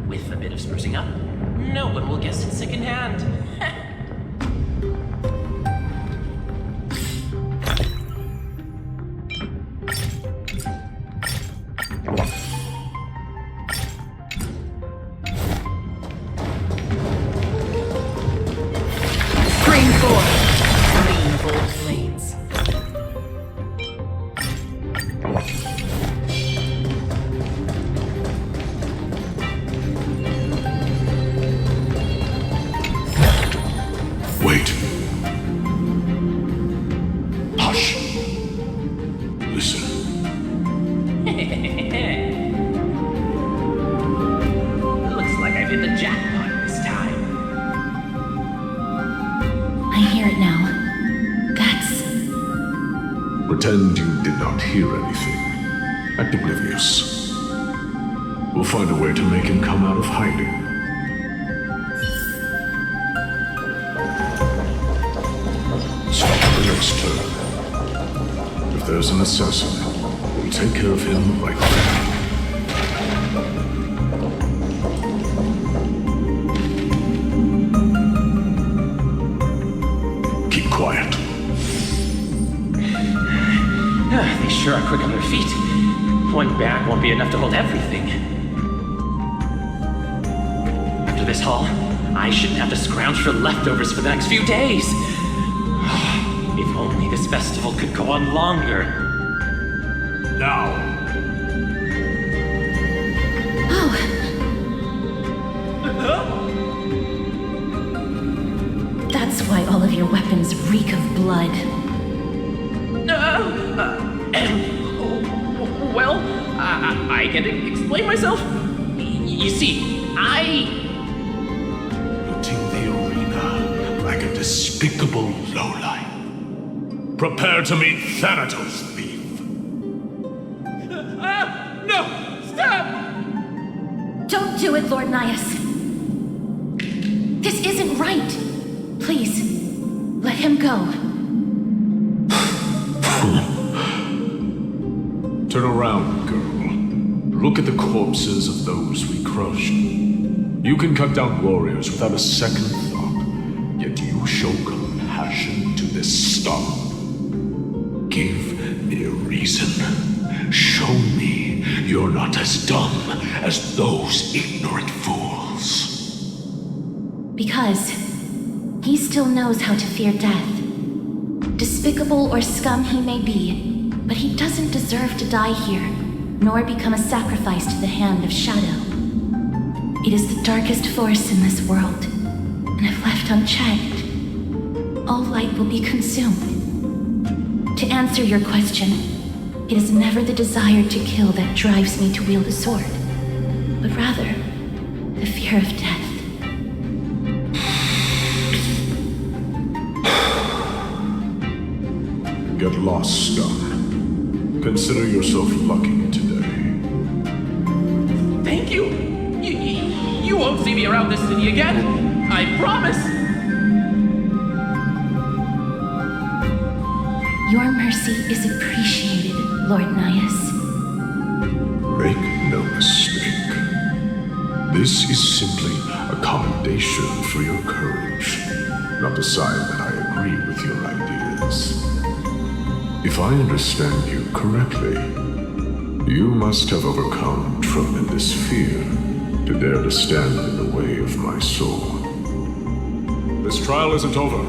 With a bit of sprucing up, no one will guess it secondhand. Stream forth, gleam of old blades. Wait. Hush. Listen. Looks like I've hit the jackpot this time. I hear it now. That's... Pretend you did not hear anything. Act oblivious. We'll find a way to make him come out of hiding. Stop the next turn. If there's an assassin, we'll take care of him right there. Keep quiet. They sure are quick on their feet. One bag won't be enough to hold everything. After this haul, I shouldn't have to scrounge for leftovers for the next few days. If only this festival could go on longer. Now, That's why all of your weapons reek of blood. Well, I can explain myself. You see, looting the arena like a despicable lowlife. Prepare to meet Thanatos, thief. No! Stop! Don't do it, Lord Nias. This isn't right. Please, let him go. Turn around, girl. Look at the corpses of those we crushed. You can cut down warriors without a second thought, yet you show compassion to this scum. Give me a reason. Show me you're not as dumb as those ignorant fools. Because he still knows how to fear death. Despicable or scum he may be, but he doesn't deserve to die here, nor become a sacrifice to the hand of Shadow. It is the darkest force in this world, and if left unchecked, all light will be consumed. To answer your question, it is never the desire to kill that drives me to wield a sword, but rather the fear of death. Get lost, scum. Consider yourself lucky today. Thank you. You won't see me around this city again. I promise. Your mercy is appreciated, Lord Nias. Make no mistake. This is simply a commendation for your courage, not a sign that I agree with your ideas. If I understand you correctly, you must have overcome tremendous fear to dare to stand in the way of my soul. This trial isn't over.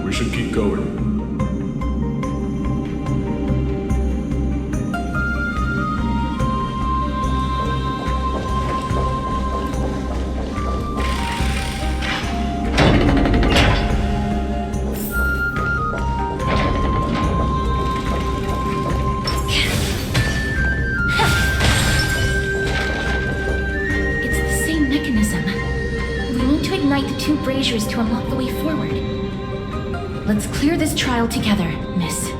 We should keep going. braziers to unlock the way forward. Let's clear this trial together, miss.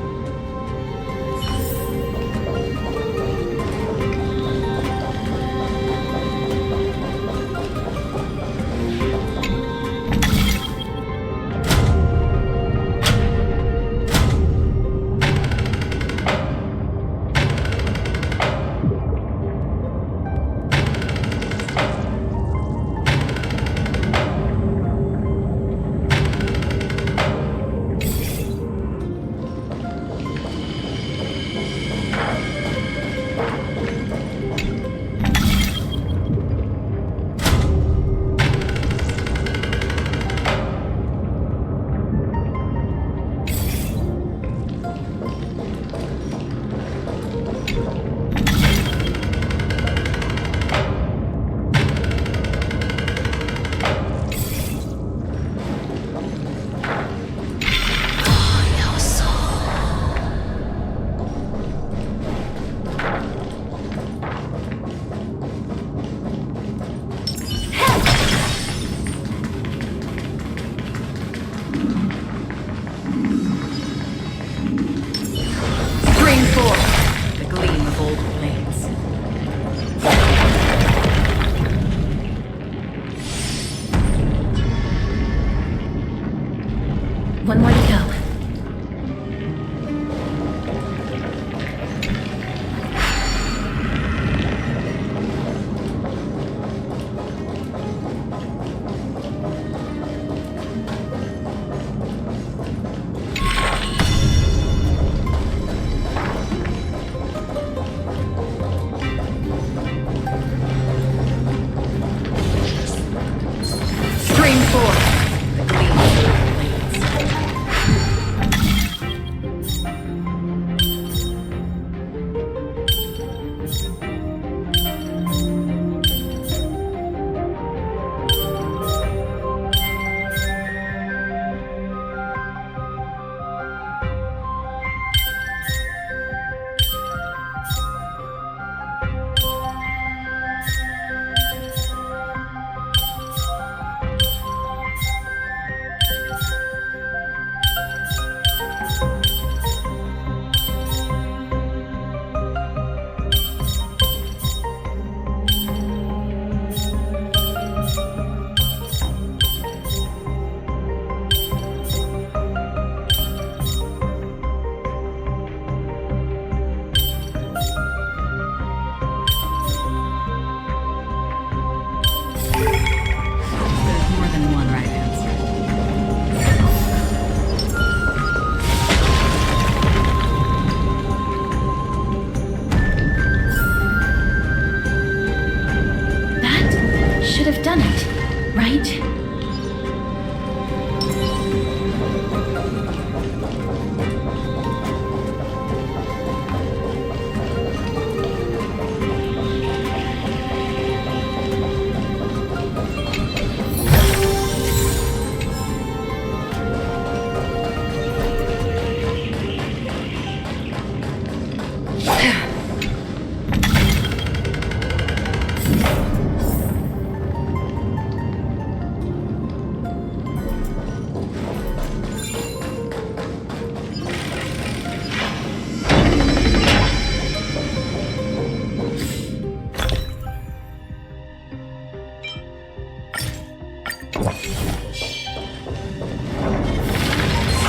right?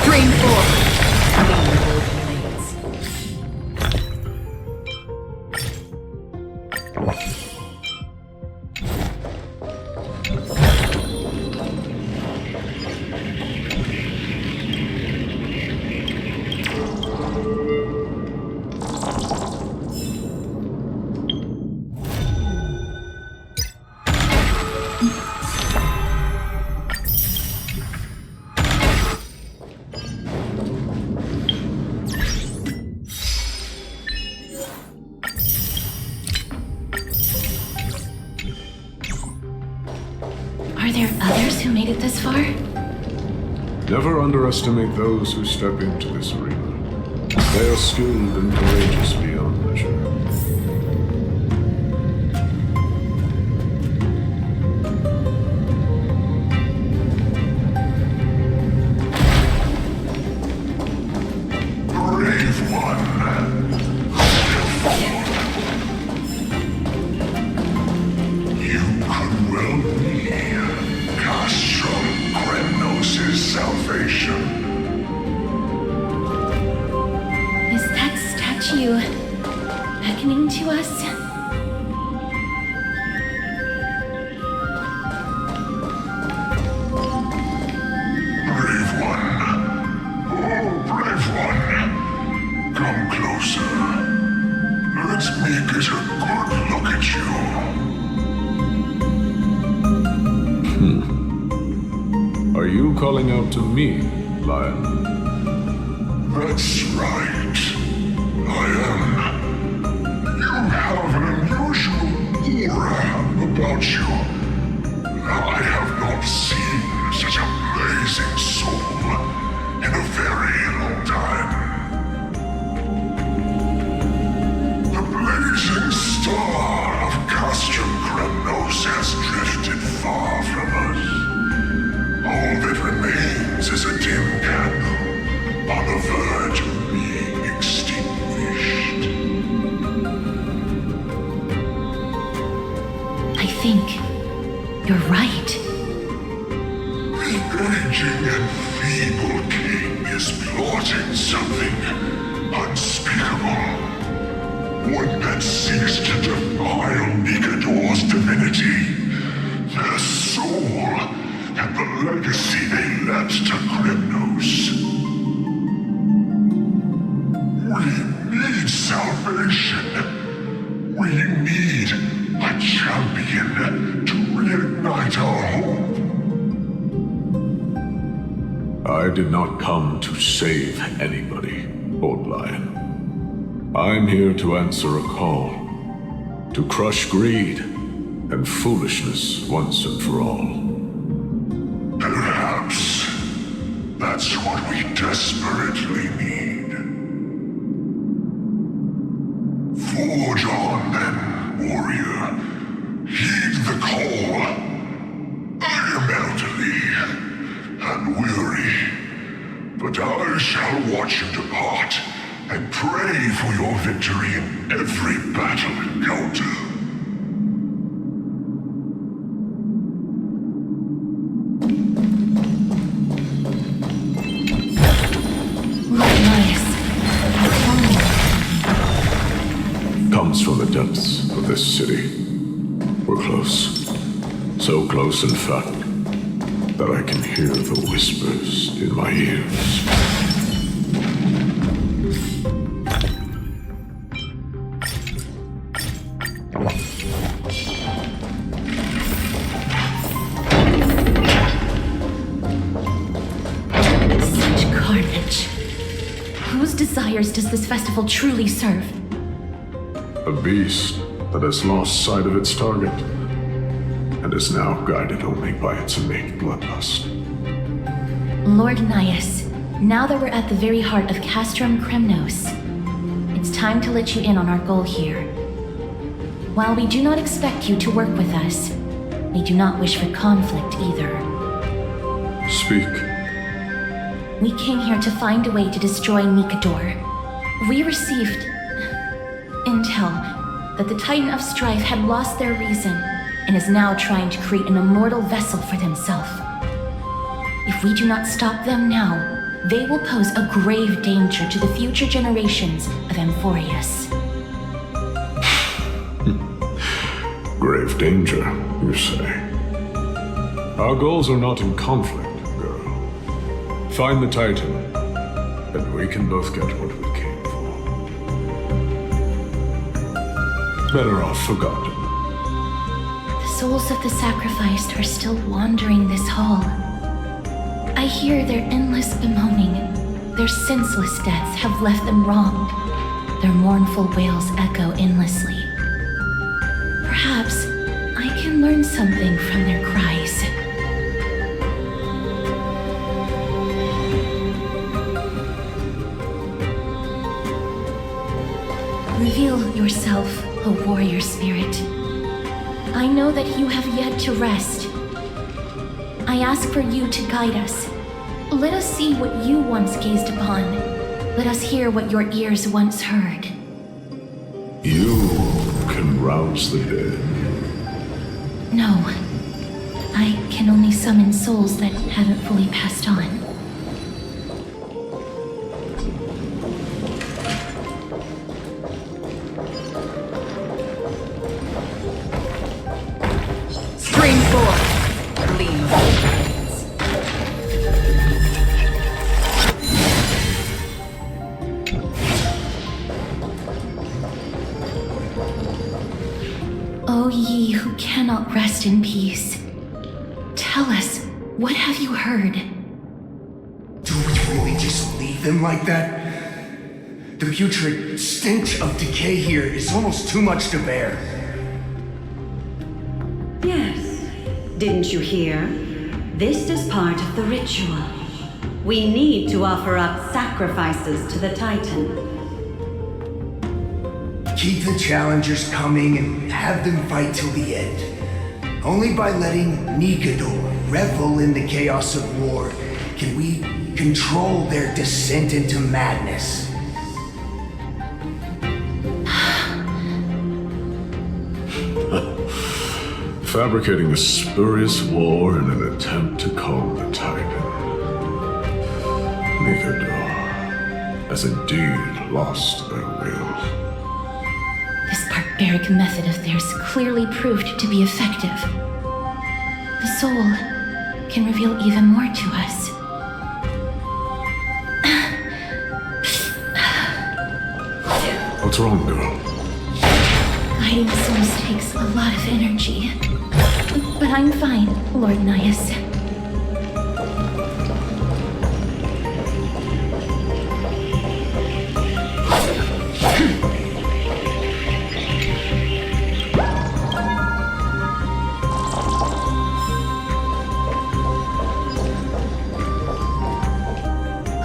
Stream forward. Are there others who made it this far? Never underestimate those who step into this arena. They are skilled and courageous beyond measure. Brave one. You could well be Castro Kremnos' salvation. Is that statue beckoning to us? Brave one. Oh, brave one. Come closer. Let me get a good look at you. Are you calling out to me, Lion? That's right. I am. You have an unusual aura about you. I have not seen such a blazing soul in a very long time. The blazing star of Castrum Kremnos has drifted far from us. All that remains is a dim candle on the verge of being extinguished. I think you're right. The aging and feeble king is plotting something unspeakable. One that seeks to defile Nikador's divinity, their soul, and the legacy they left to Kremnos. We need salvation. We need a champion to reignite our hope. I did not come to save anybody, Old Lion. I'm here to answer a call. To crush greed and foolishness once and for all. Perhaps that's what we desperately need. Forge on then, warrior. Heed the call. I am elderly and weary, but I shall watch you depart and pray for your victory in every battle encounter. Comes from the depths of this city. We're close. So close, in fact, that I can hear the whispers in my ears. warriors does this festival truly serve? A beast that has lost sight of its target and is now guided only by its innate bloodlust. Lord Nias, now that we're at the very heart of Castrum Kremnos, it's time to let you in on our goal here. While we do not expect you to work with us, we do not wish for conflict either. Speak. We came here to find a way to destroy Nikador. We received intel that the Titan of Strife had lost their reason and is now trying to create an immortal vessel for themselves. If we do not stop them now, they will pose a grave danger to the future generations of Amphorius. Grave danger, you say? Our goals are not in conflict, girl. Find the Titan, and we can both get what we came for. Better off forgotten. The souls of the sacrificed are still wandering this hall. I hear their endless bemoaning. Their senseless deaths have left them wronged. Their mournful wails echo endlessly. Perhaps I can learn something from their cries. Reveal yourself, O warrior spirit. I know that you have yet to rest. I ask for you to guide us. Let us see what you once gazed upon. Let us hear what your ears once heard. You can rouse the dead. No. I can only summon souls that haven't fully passed on. Spring forth, gleam of dragons. O ye who cannot rest in peace, tell us, what have you heard? Do we really just leave them like that? The putrid stench of decay here is almost too much to bear. Yes. Didn't you hear? This is part of the ritual. We need to offer up sacrifices to the Titan. Keep the challengers coming and have them fight till the end. Only by letting Nikador revel in the chaos of war can we control their descent into madness. Fabricating a spurious war in an attempt to calm the Titan. Nikador has indeed lost their will. This barbaric method of theirs clearly proved to be effective. The soul can reveal even more to us. What's wrong, girl? Guiding souls takes a lot of energy. But I'm fine, Lord Nias.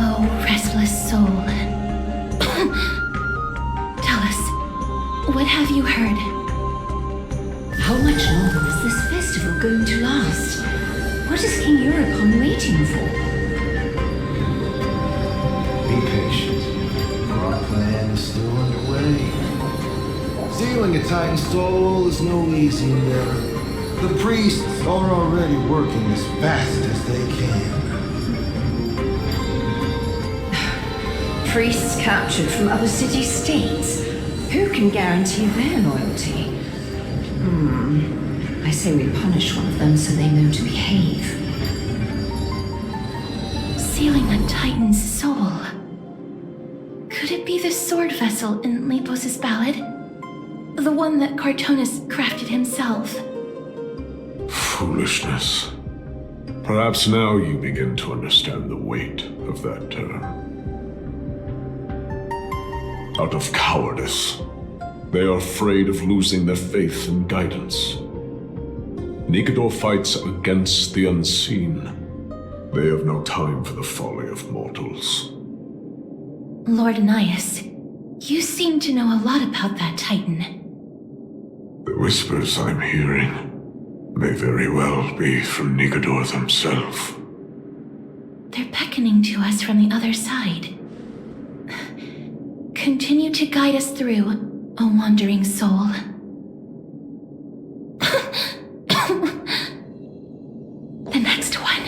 Oh, restless soul. Tell us, what have you heard? How much longer is this festival going to last? What is King Eurocon waiting for? Be patient, for our plan is still underway. Stealing a Titan soul is no easy endeavor. The priests are already working as fast as they can. Priests captured from other city-states. Who can guarantee their loyalty? I say we punish one of them so they know to behave. Sealing a Titan's soul. Could it be the sword vessel in Lepos' ballad? The one that Cartonus crafted himself? Foolishness. Perhaps now you begin to understand the weight of that term. out of cowardice. They are afraid of losing their faith and guidance. Nigador fights against the unseen. They have no time for the folly of mortals. Lord Anais, you seem to know a lot about that Titan. The whispers I'm hearing may very well be from Nigador himself. They're beckoning to us from the other side. Continue to guide us through, O wandering soul. The next one.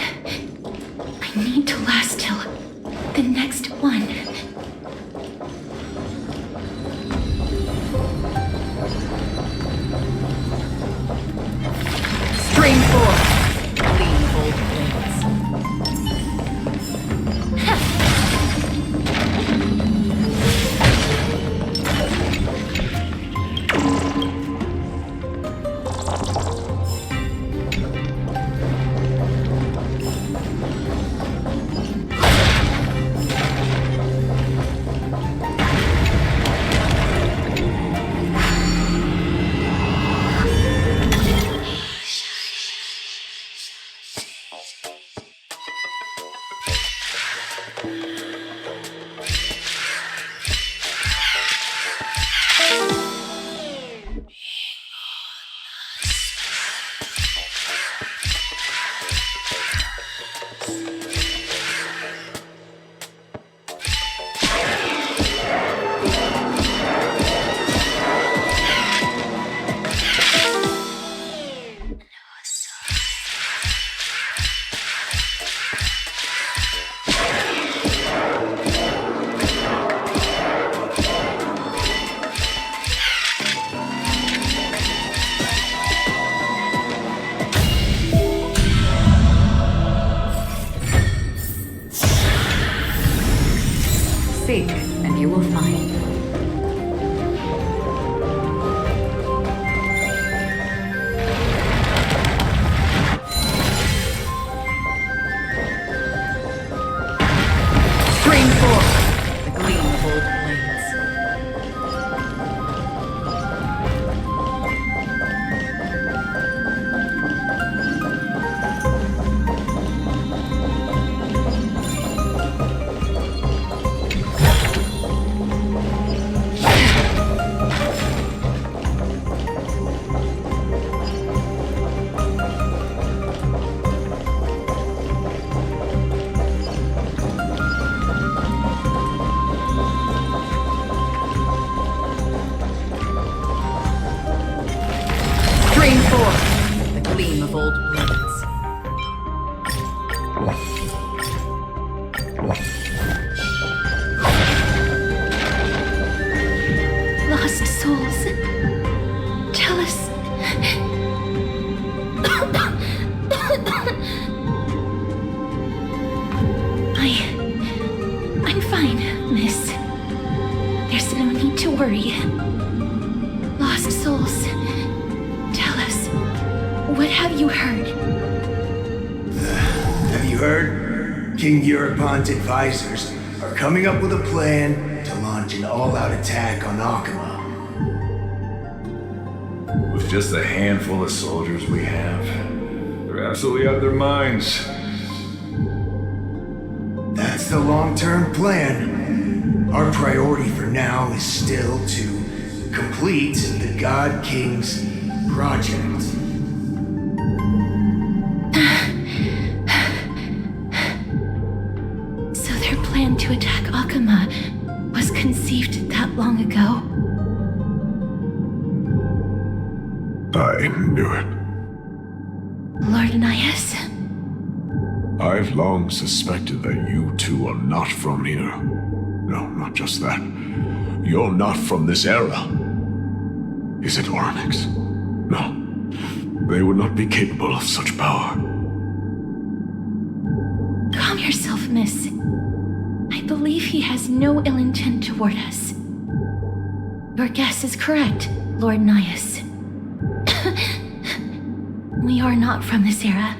I need to last till the next one. Stream 4. Clean old blades. Seek, and you will find. Stream 4. The gleam of old blades. Stream 4. The gleam of old blades. Lost souls. Tell us. I'm fine, miss. There's no need to worry. Lost souls. Tell us, what have you heard? Have you heard? King Europon's advisors are coming up with a plan to launch an all-out attack on Akama. With just a handful of soldiers we have, they're absolutely out of their minds. That's the long-term plan. Our priority for now is still to complete the God King's project. So their plan to attack Akama was conceived that long ago? I knew it. Lord Anais? I've long suspected that you two are not from here. No, not just that. You're not from this era. Is it Onyx? No. They would not be capable of such power. Calm yourself, miss. I believe he has no ill intent toward us. Your guess is correct, Lord Nias. We are not from this era.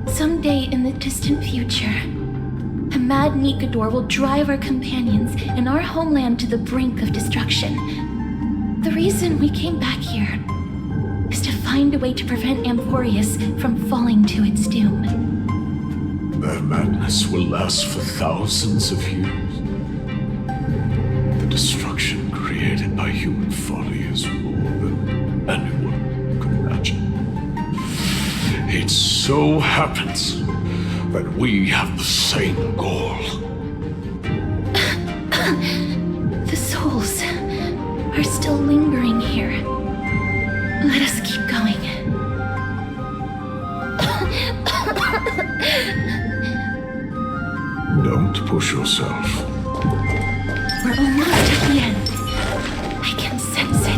Someday in the distant future, a mad Nikador will drive our companions and our homeland to the brink of destruction. The reason we came back here is to find a way to prevent Emporius from falling to its doom. Their madness will last for thousands of years. The destruction created by human folly is more than anyone could imagine. It so happens that we have the same goal. The souls are still lingering here. Let us keep going. Don't push yourself. We're almost at the end. I can sense it.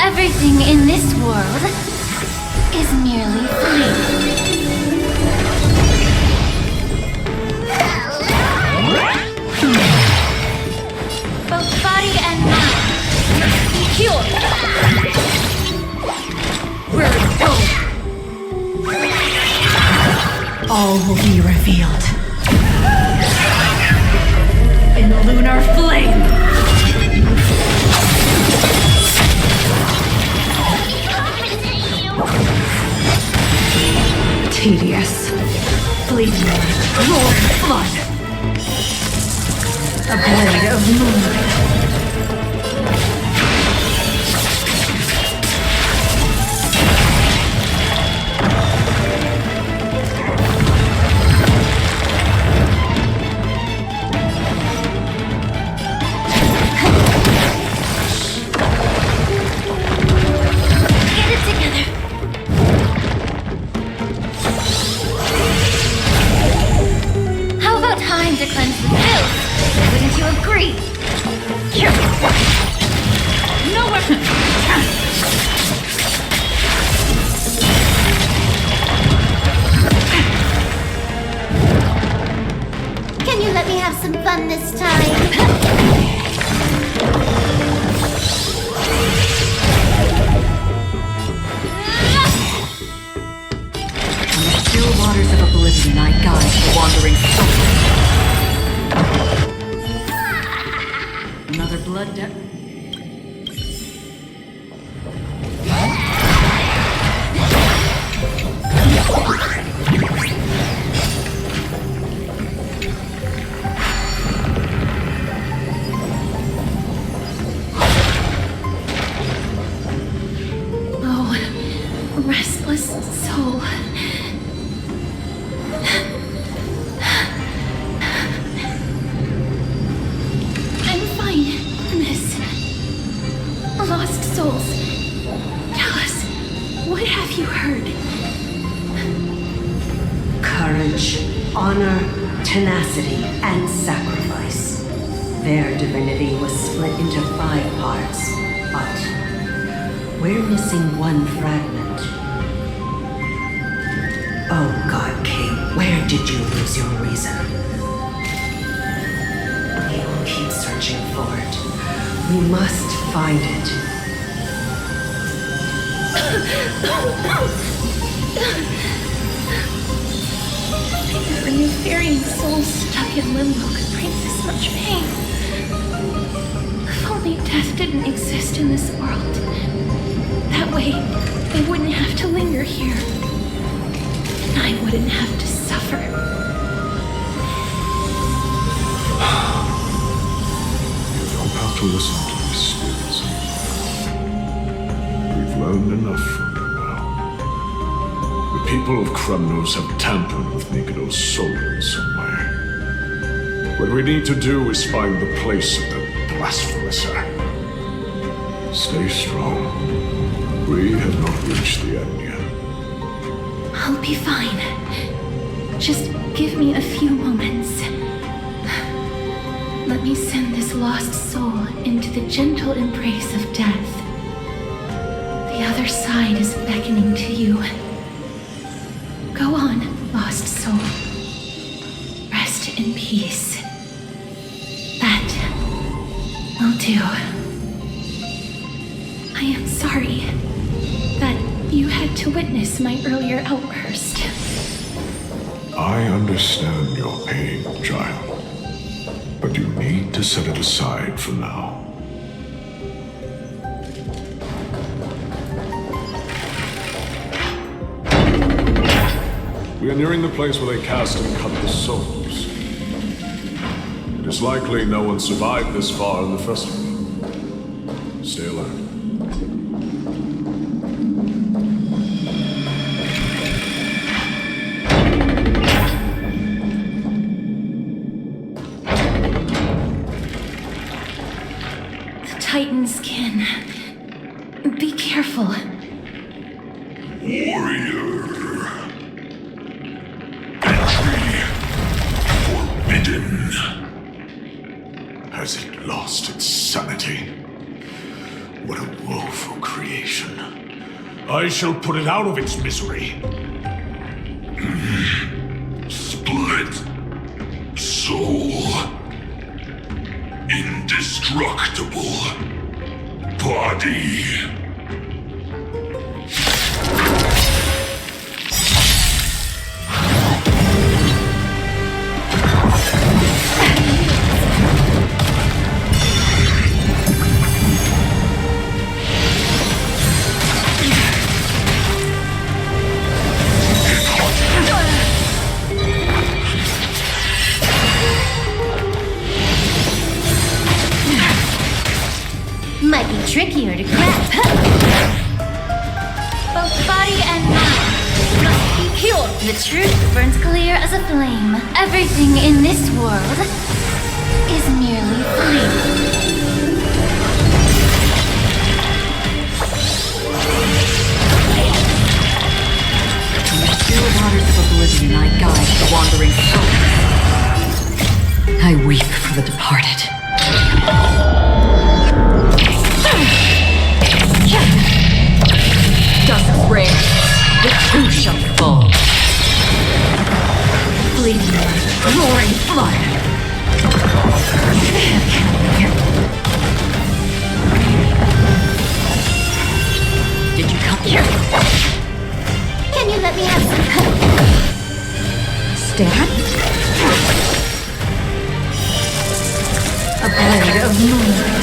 Everything in this world is merely flame. Both body and mind. Pure. Where it goes. All will be revealed. In the lunar flame. Tedious, fleeting, roaring flood. A blade of moonlight. Get it together. Time to cleanse the filth. Wouldn't you agree? No weapon! Can you let me have some fun this time? Still waters of oblivion I guide the wandering soul. Another blood debt. Oh, honor, tenacity, and sacrifice. Their divinity was split into 5 parts, but we're missing one fragment. Oh God, King, where did you lose your reason? We will keep searching for it. We must find it. I never knew burying souls stuck in limbo could bring this much pain. If only death didn't exist in this world. That way, they wouldn't have to linger here. And I wouldn't have to suffer. You don't have to listen to these spirits. We've learned enough from them now. The people of Kremnos have tampered with Nikodo's soul in some way. What we need to do is find the place of the blasphemous act. Stay strong. We have not reached the end yet. I'll be fine. Just give me a few moments. Let me send this lost soul into the gentle embrace of death. The other side is beckoning to you. Go on, lost soul. Rest in peace. That will do. I am sorry that you had to witness my earlier outburst. I understand your pain, child. But you need to set it aside for now. We are nearing the place where they cast and cut the souls. It is likely no one survived this far in the festival. Stay alert. Titan's kin. Be careful. Warrior. Entry forbidden. Has it lost its sanity? What a woeful creation. I shall put it out of its misery. Split. Soul. Indestructible. Body. Might be trickier to grab. Both body and mind must be pure. The truth burns clear as a flame. Everything in this world is merely fleeting. In the still waters of oblivion, I guide the wandering souls. I weep for the departed. Dusk reigns, the two shall fall. Fleeting light, roaring flood. Did you come here? Can you let me have some help? Stand? A blade of moonlight.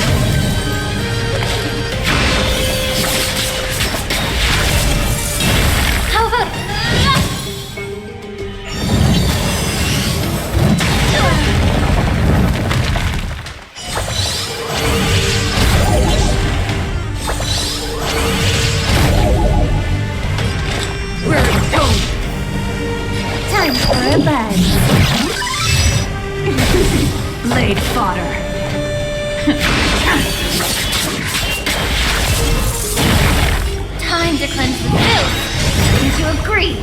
How about... Where are you going? Time for a buzz. Blade fodder. Time to cleanse the filth. Wouldn't you agree?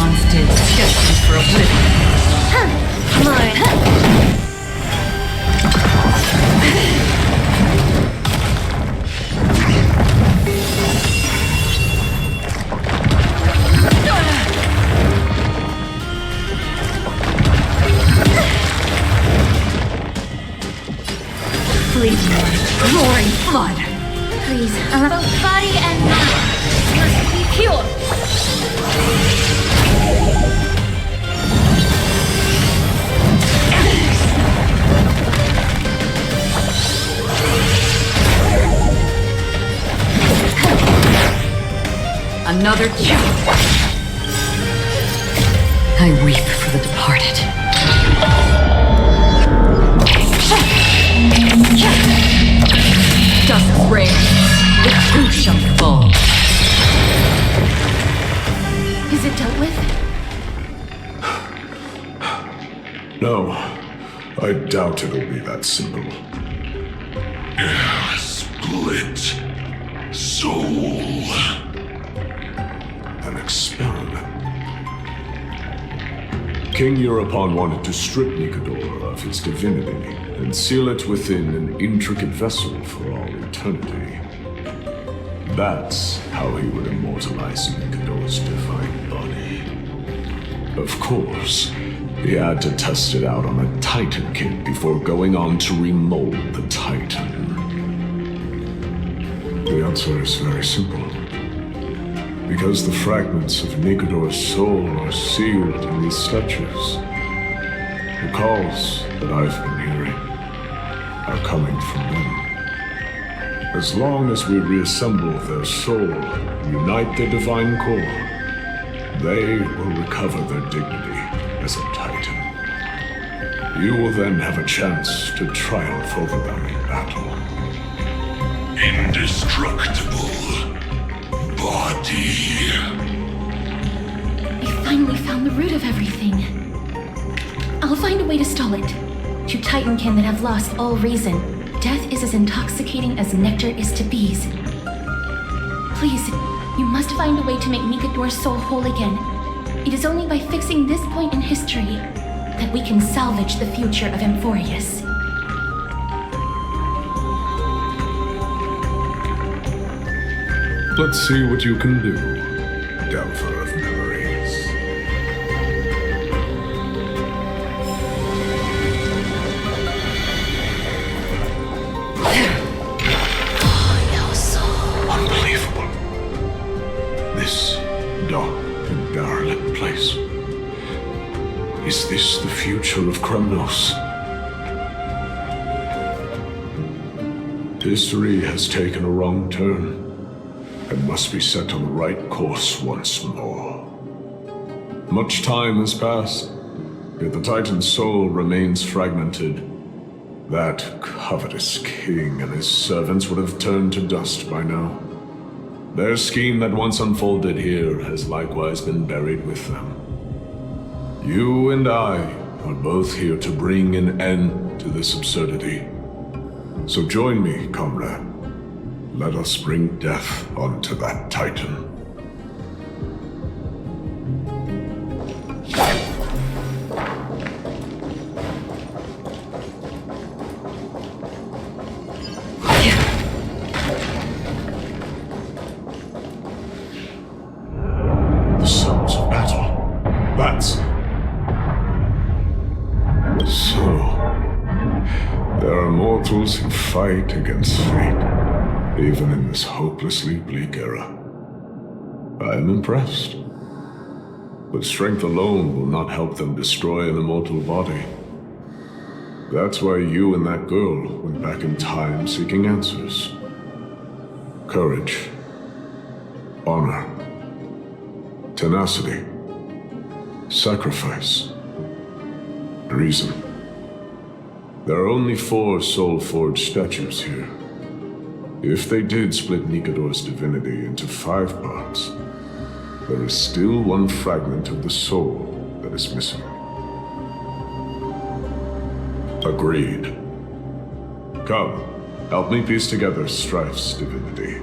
Bronze-did destined for oblivion. Mine. Fleeting, roaring flood. Please, both body and mind must be pure. Another kill. I weep for the departed. Dust rain, the two shall fall. Is it dealt with? No, I doubt it'll be that simple. Split soul. An experiment. King Europon wanted to strip Nikodor of his divinity and seal it within an intricate vessel for all eternity. That's how he would immortalize Nikodor's divine body. Of course, he had to test it out on a Titan kid before going on to remold the Titan. The answer is very simple. Because the fragments of Nikodor's soul are sealed in these statues, the calls that I've been hearing are coming from them. As long as we reassemble their soul, unite their divine core, they will recover their dignity as a Titan. You will then have a chance to triumph over them in battle. Indestructible body. We finally found the root of everything. I'll find a way to stall it. To Titankin that have lost all reason, death is as intoxicating as nectar is to bees. Please, you must find a way to make Nikodor's soul whole again. It is only by fixing this point in history that we can salvage the future of Amphorius. Let's see what you can do, Delver of Memories. Unbelievable. This dark and derelict place. Is this the future of Kremnos? History has taken a wrong turn and must be set on the right course once more. Much time has passed, yet the Titan's soul remains fragmented. That covetous king and his servants would have turned to dust by now. Their scheme that once unfolded here has likewise been buried with them. You and I are both here to bring an end to this absurdity. So join me, comrade. Let us bring death onto that Titan. The sounds of battle. That's... So... there are mortals who fight against fate. Even in this hopelessly bleak era. I am impressed. But strength alone will not help them destroy an immortal body. That's why you and that girl went back in time seeking answers. Courage. Honor. Tenacity. Sacrifice. Reason. There are only 4 soul-forged statues here. If they did split Nikodor's divinity into 5 parts, there is still one fragment of the soul that is missing. Agreed. Come, help me piece together Strife's divinity.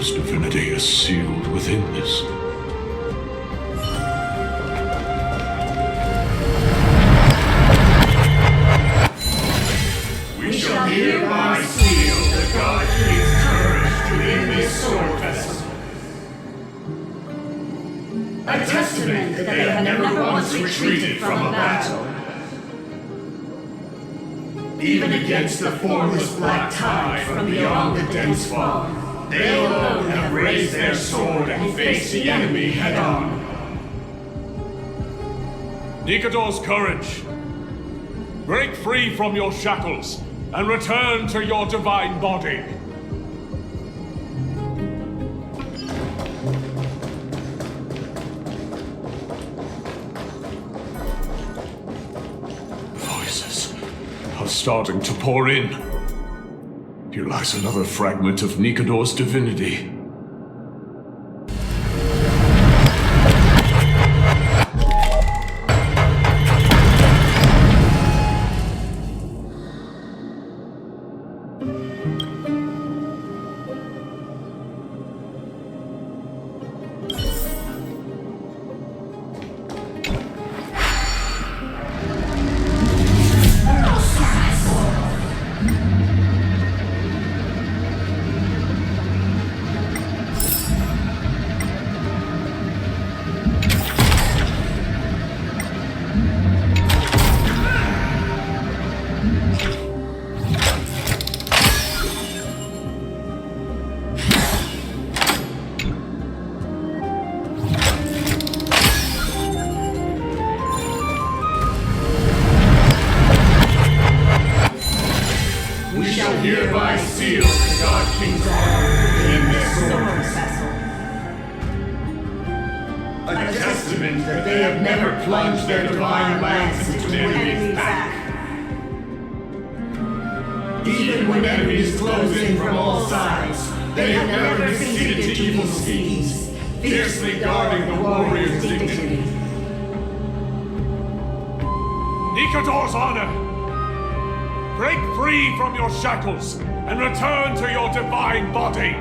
Nikador's divinity is sealed within this. We shall hereby seal the God King's courage within this sword vessel. A testament that they have never once retreated from a battle. Even against the formless black tide from beyond the dense fog, they alone have raised their sword and faced the enemy head-on. Nikador's courage! Break free from your shackles and return to your divine body. Voices are starting to pour in. Here lies another fragment of Nikador's divinity. Hereby seal the God King's arm in this sword vessel. A testament that they have never plunged their divine lance into an enemy's back. Even when enemies close in from all sides, they have never conceded to evil schemes, fiercely guarding the warrior's dignity. Nikador's honor! Break free from your shackles and return to your divine body!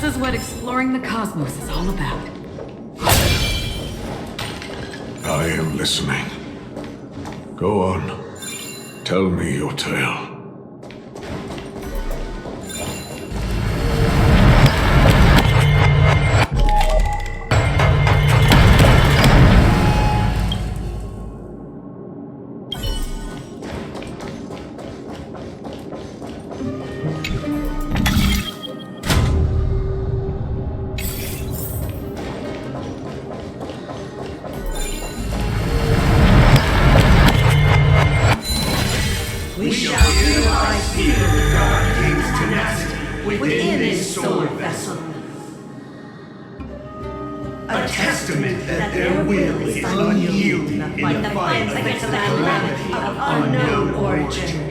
This is what exploring the cosmos is all about. I am listening. Go on. Tell me your tale. We shall yield in the fight against the calamity of unknown origin.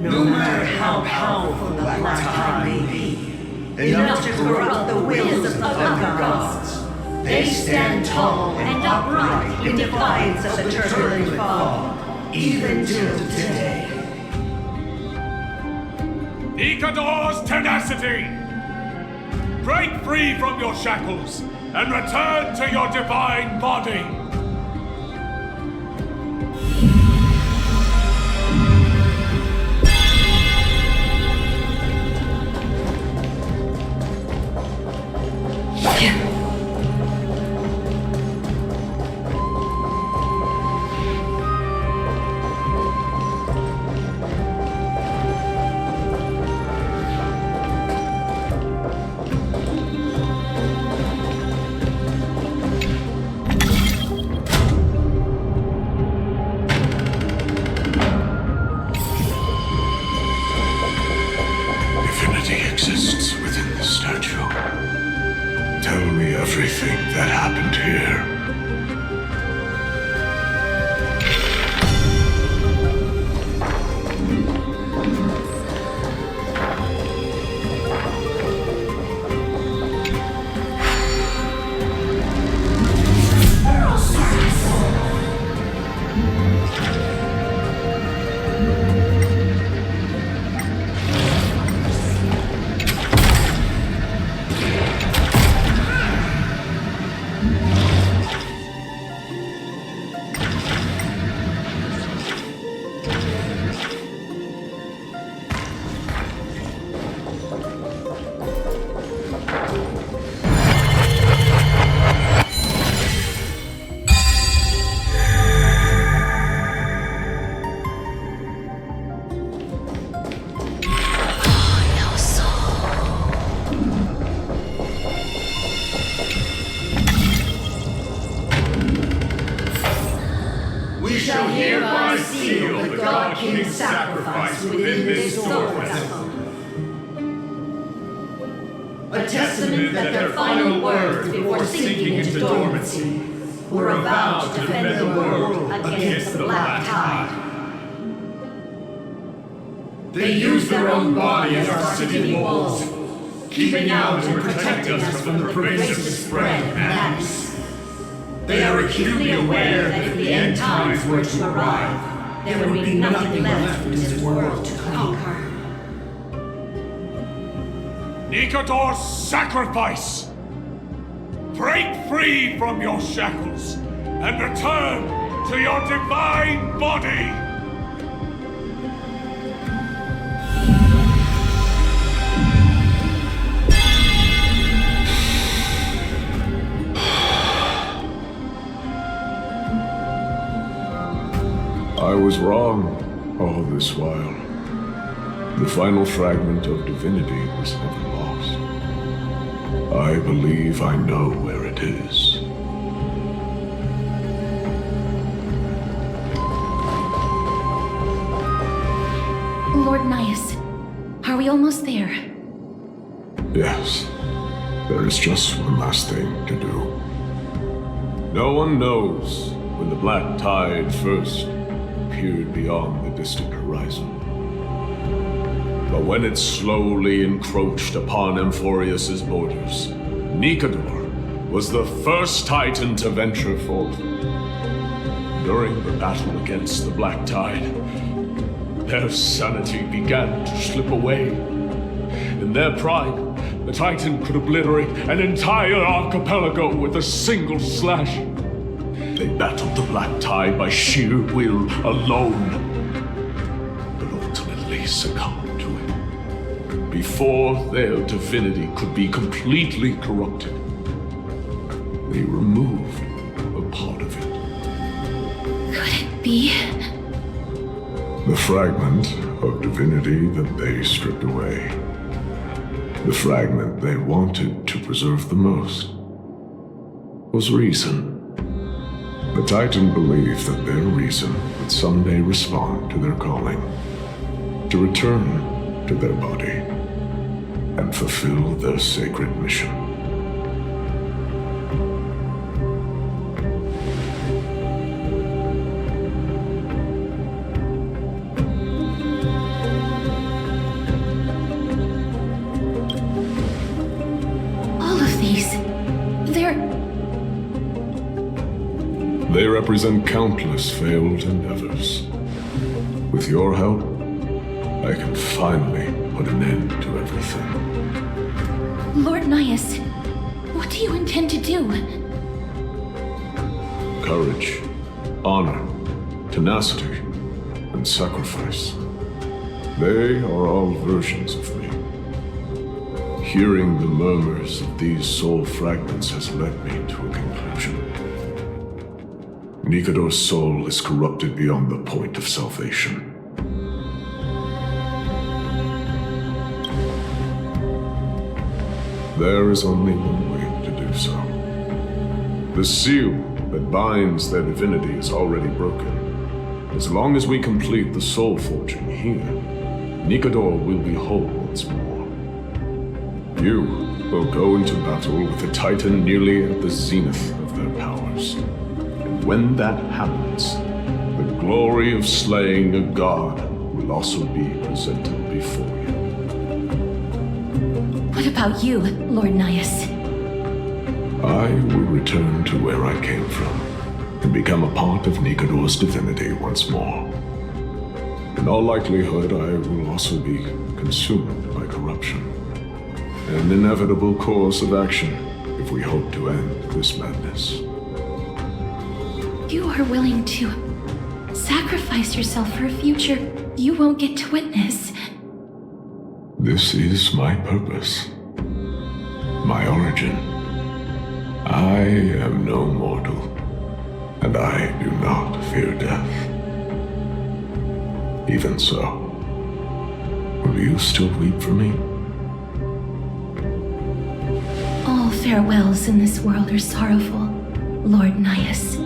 No matter how powerful the Black Tide may be, enough to corrupt the wills of other gods, they stand tall and upright in defiance of the turbulent fog, even till today. Nikador's tenacity! Break free from your shackles and return to your divine body! Exists within the statue. Tell me everything that happened here. We shall hereby seal the God King's sacrifice within this sword vessel. A testament that their final words before sinking into dormancy were a vow to defend the world against the Black Tide. They used their own body as our city walls, keeping out and protecting us from the pervasive spread of madness. They are acutely aware that if the end times were to arrive, there would be nothing left in this world to conquer. Nikador's sacrifice! Break free from your shackles and return to your divine body! I was wrong all this while. The final fragment of divinity was never lost. I believe I know where it is. Lord Nias, are we almost there? Yes. There is just one last thing to do. No one knows when the Black Tide first appeared beyond the distant horizon. But when it slowly encroached upon Amphorius's borders, Nikador was the first Titan to venture forth. During the battle against the Black Tide, their sanity began to slip away. In their pride, the Titan could obliterate an entire archipelago with a single slash. They battled the Black Tide by sheer will alone, but ultimately succumbed to it. Before their divinity could be completely corrupted, they removed a part of it. Could it be? The fragment of divinity that they stripped away. The fragment they wanted to preserve the most was reason. The Titan believed that their reason would someday respond to their calling, to return to their body, and fulfill their sacred mission. represent countless failed endeavors. With your help, I can finally put an end to everything. Lord Nias, what do you intend to do? Courage, honor, tenacity, and sacrifice. They are all versions of me. Hearing the murmurs of these soul fragments has led me to a conclusion. Nikador's soul is corrupted beyond the point of salvation. There is only one way to do so. The seal that binds their divinity is already broken. As long as we complete the soul forging here, Nikador will be whole once more. You will go into battle with a Titan nearly at the zenith of their powers. And when that happens, the glory of slaying a god will also be presented before you. What about you, Lord Nias? I will return to where I came from and become a part of Nikador's divinity once more. In all likelihood, I will also be consumed by corruption. An inevitable course of action if we hope to end this madness. You are willing to sacrifice yourself for a future you won't get to witness. This is my purpose. My origin. I am no mortal, and I do not fear death. Even so, will you still weep for me? All farewells in this world are sorrowful, Lord Nias.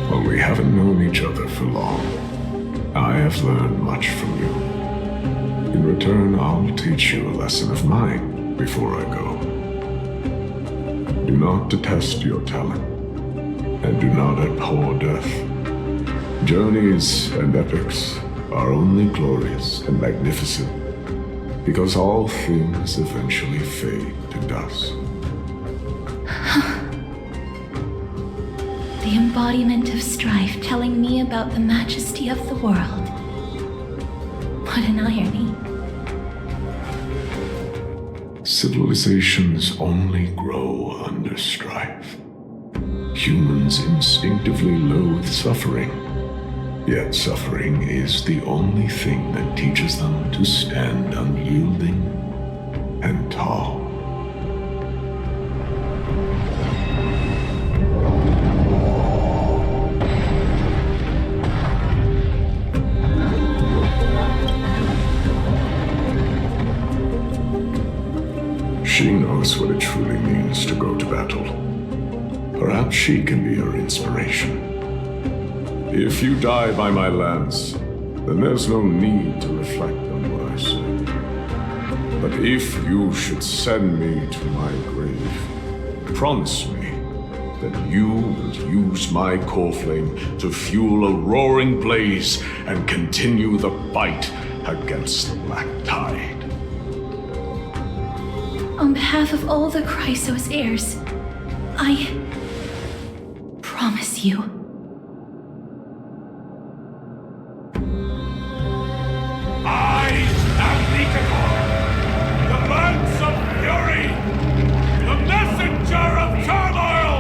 Well, we haven't known each other for long. I have learned much from you. In return, I'll teach you a lesson of mine before I go. Do not detest your talent, and do not abhor death. Journeys and epics are only glorious and magnificent, because all things eventually fade to dust. The embodiment of strife telling me about the majesty of the world. What an irony. Civilizations only grow under strife. Humans instinctively loathe suffering, yet suffering is the only thing that teaches them to stand unyielding and tall. She knows what it truly means to go to battle. Perhaps she can be her inspiration. If you die by my lance, then there's no need to reflect on what I said. But if you should send me to my grave, promise me that you will use my core flame to fuel a roaring blaze and continue the fight against the Black Tide. On behalf of all the Chrysos heirs, I promise you. I am Nikador, the lance of fury, the messenger of turmoil,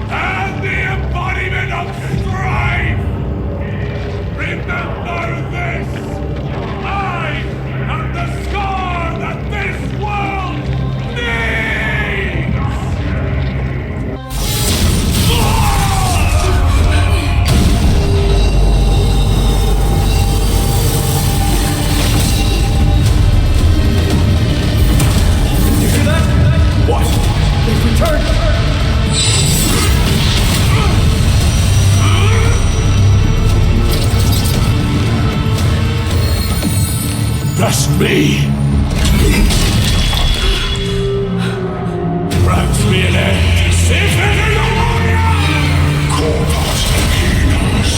and the embodiment of strife. Remember this! I am the scar that this world needs! What? They've returned! Trust me! Grant me an end to Symphony of Warrior! Corvus Aquinas!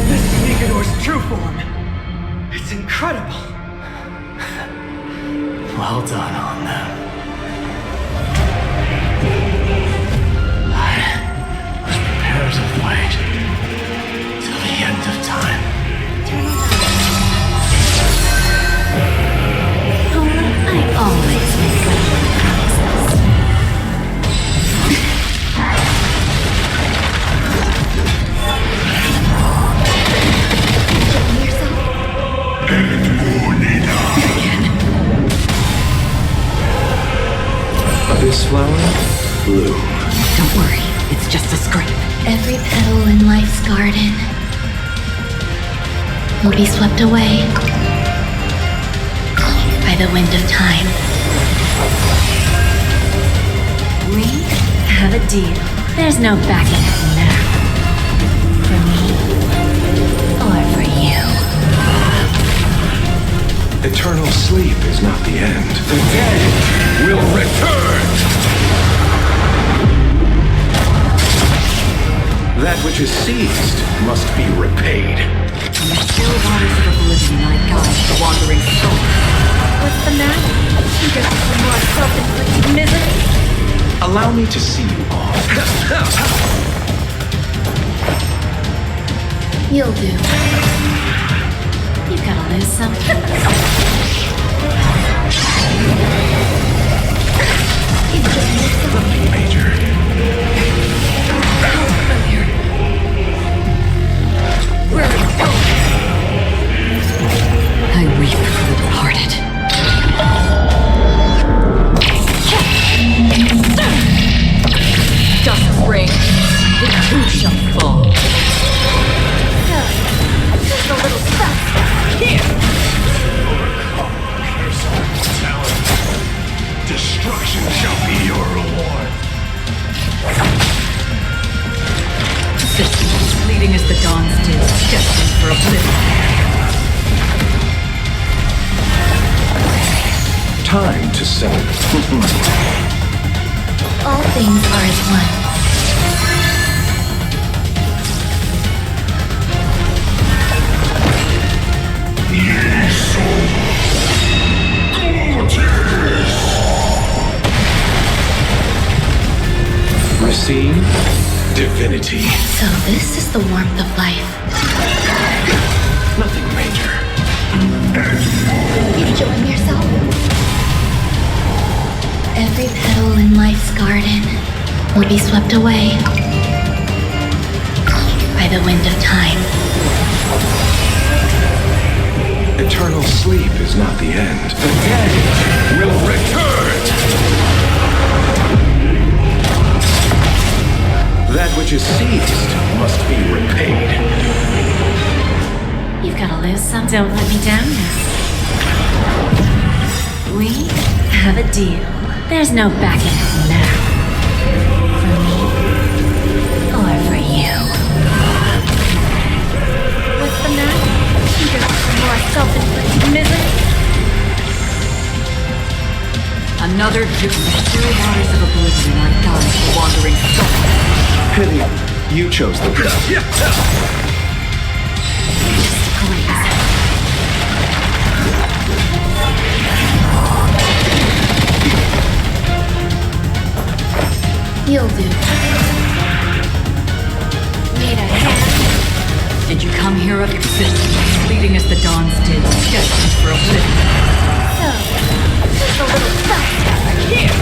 This is Nikador's true form. It's incredible. Well gun on them. I was prepared to fight till the end of time. I always make good on my promises. Abyss flower, blue. Don't worry, it's just a scrape. Every petal in life's garden will be swept away by the wind of time. We have a deal. There's no backing out now. For me, or for you. Eternal sleep is not the end. The dead will return! That which is seized must be repaid. From the still waters of oblivion I guide the wandering soul. What's the matter? You just some more self-inflicted misery? Allow me to see you off. You'll do. You've gotta lose something. Nothing major. I weep for the departed. Dust ring, the two shall fall. Just a little stuff. Here! Destruction shall be your reward. Systems fleeting as the dawn's dew, destined for oblivion. Time to settle. All things are as one. Receive divinity. So this is the warmth of life. Nothing major. Enjoying yourself? Every petal in life's garden will be swept away by the wind of time. Eternal sleep is not the end. The dead will return! That which is seized must be repaid. You've gotta lose some. Don't let me down now. We have a deal. There's no backing out now. For me, or for you. What's the matter? You just some more self-inflicted misery? Another June, the still waters of oblivion I guide the wandering soul. Pity, you chose the path. You'll do. Need a hand? Did you come here of existence, fleeting as the dawn's dew, destined for oblivion? So, just a little stuff. Here!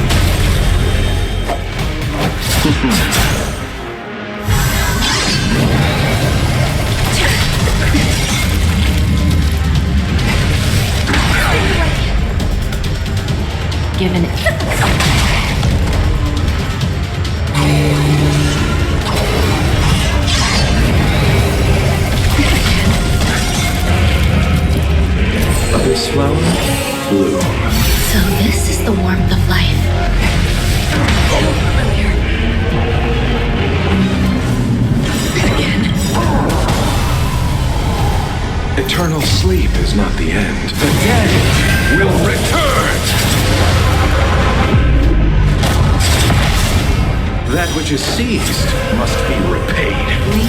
Given it. Abyss flower, blue. So this is the warmth of life. Again. Eternal sleep is not the end. The dead will return! That which is seized must be repaid. We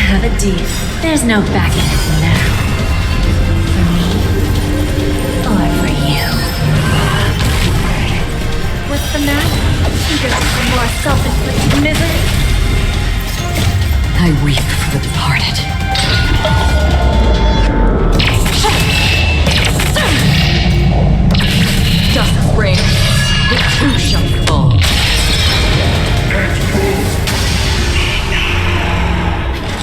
have a deal. There's no backing out now. For me, or for you. eager for more self-inflicted misery. I weep for the departed. Justice reigns. The two shall fall.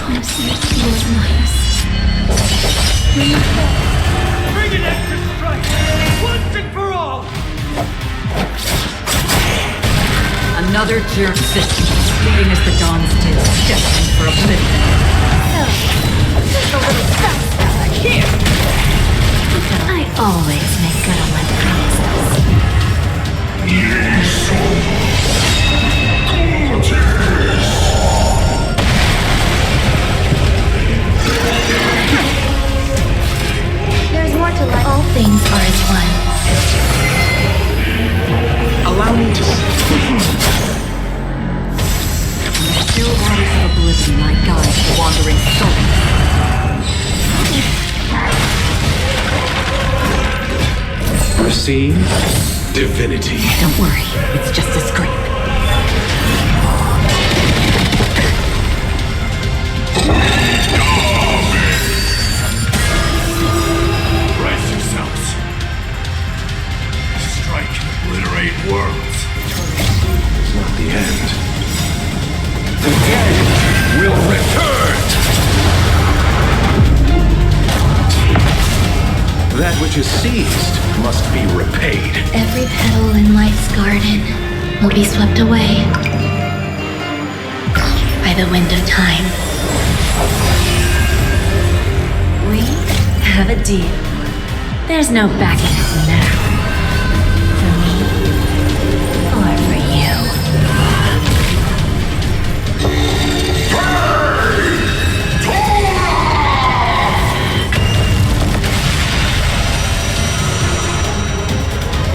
Honestly, Lord Miles. Bring an end to strife, once and for all! Another jerk system, fleeting as the dawn's tale, destined for oblivion. Just a little stuff here. I always make good on my promises. There's more to life. All things are as one. Allow me to The still waters of oblivion I guide the wandering soul. receive divinity. Don't worry, it's just a scrape. Brace yourselves. Strike and obliterate worlds. It's not the end. The dead will return! That which is seized must be repaid. Every petal in life's garden will be swept away by the wind of time. We have a deal. There's no backing out now. For me, or for you.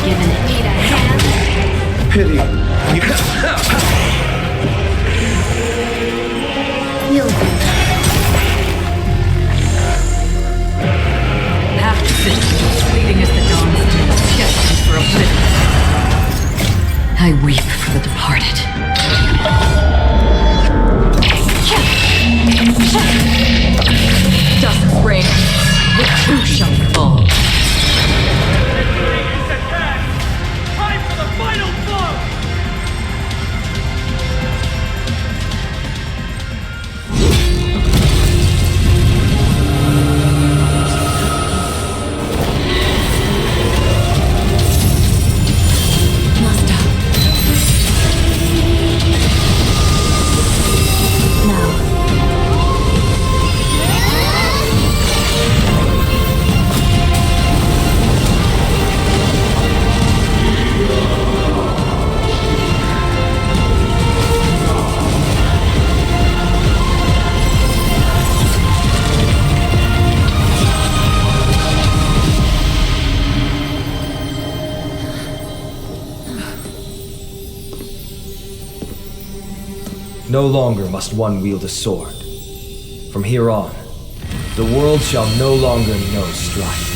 Giving it need a hand. Pity. You'll do. Half the system, fleeting as the dawn's tale, destined for oblivion. I weep for the departed. Justice reigns. The two shall fall. Time for the final blow! No longer must one wield a sword. From here on, the world shall no longer know strife.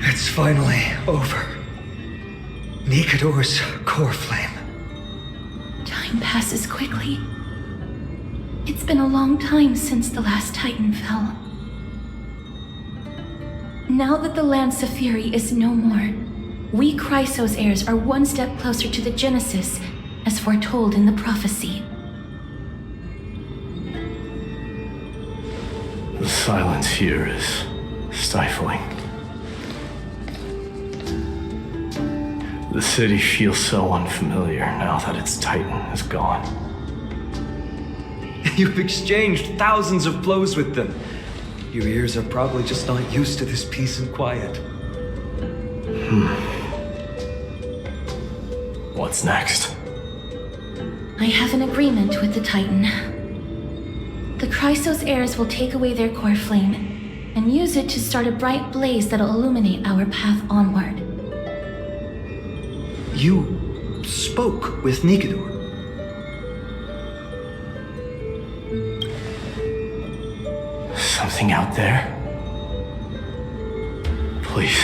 It's finally over. Nikador's core flame. Time passes quickly. It's been a long time since the last Titan fell. Now that the Lance of Fury is no more, we Chrysos heirs are one step closer to the Genesis, as foretold in the prophecy. The silence here is stifling. The city feels so unfamiliar now that its Titan is gone. You've exchanged thousands of blows with them. Your ears are probably just not used to this peace and quiet. What's next? I have an agreement with the Titan. The Chrysos heirs will take away their core flame and use it to start a bright blaze that'll illuminate our path onward. You spoke with Nikador. something out there? Please.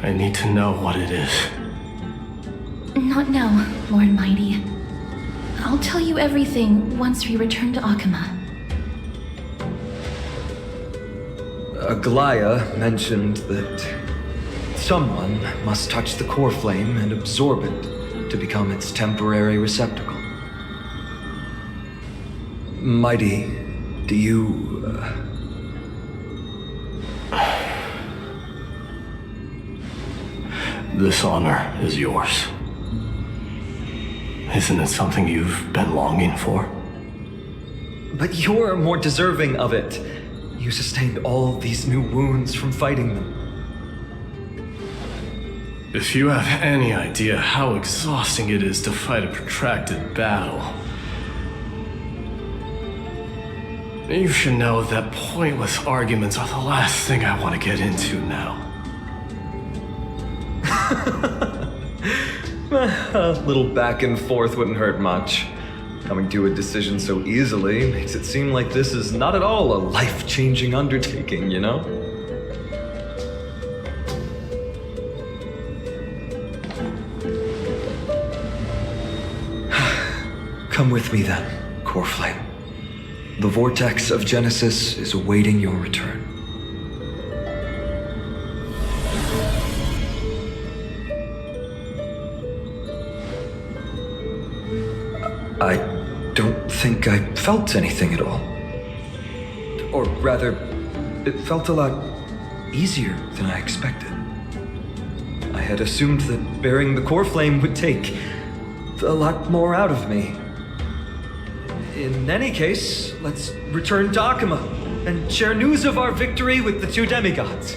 I need to know what it is. Not now, Lord Mighty. I'll tell you everything once we return to Akama. Aglaya mentioned that someone must touch the core flame and absorb it to become its temporary receptacle. Mighty, do you... This honor is yours. Isn't it something you've been longing for? But you're more deserving of it. You sustained all these new wounds from fighting them. If you have any idea how exhausting it is to fight a protracted battle, you should know that pointless arguments are the last thing I want to get into now. A little back and forth wouldn't hurt much. Coming to a decision so easily makes it seem like this is not at all a life-changing undertaking, you know? Come with me then, Core Flame. The vortex of Genesis is awaiting your return. I don't think I felt anything at all. Or rather, it felt a lot easier than I expected. I had assumed that bearing the core flame would take a lot more out of me. In any case, let's return to Akama and share news of our victory with the two demigods.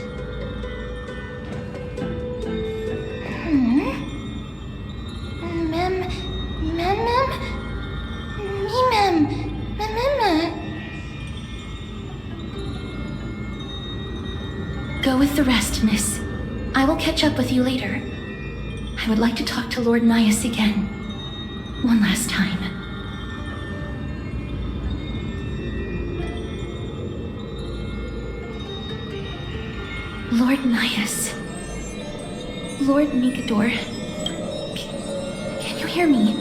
Go with the rest, miss. I will catch up with you later. I would like to talk to Lord Nias again. One last time. Lord Nias. Lord Mikador. Can you hear me?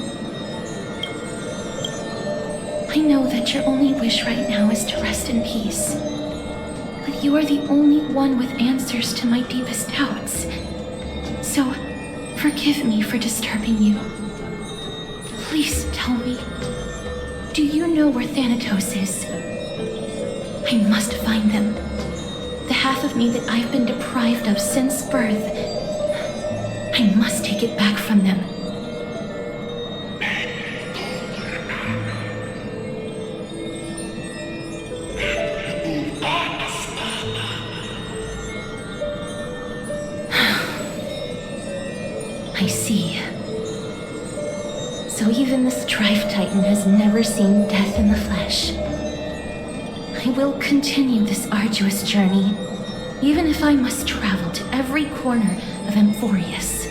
I know that your only wish right now is to rest in peace. But you are the only one with answers to my deepest doubts. So, forgive me for disturbing you. Please tell me, do you know where Thanatos is? I must find them. The half of me that I've been deprived of since birth. I must take it back from them. I see. So even the Strife Titan has never seen death in the flesh. I will continue this arduous journey, even if I must travel to every corner of Amphorius.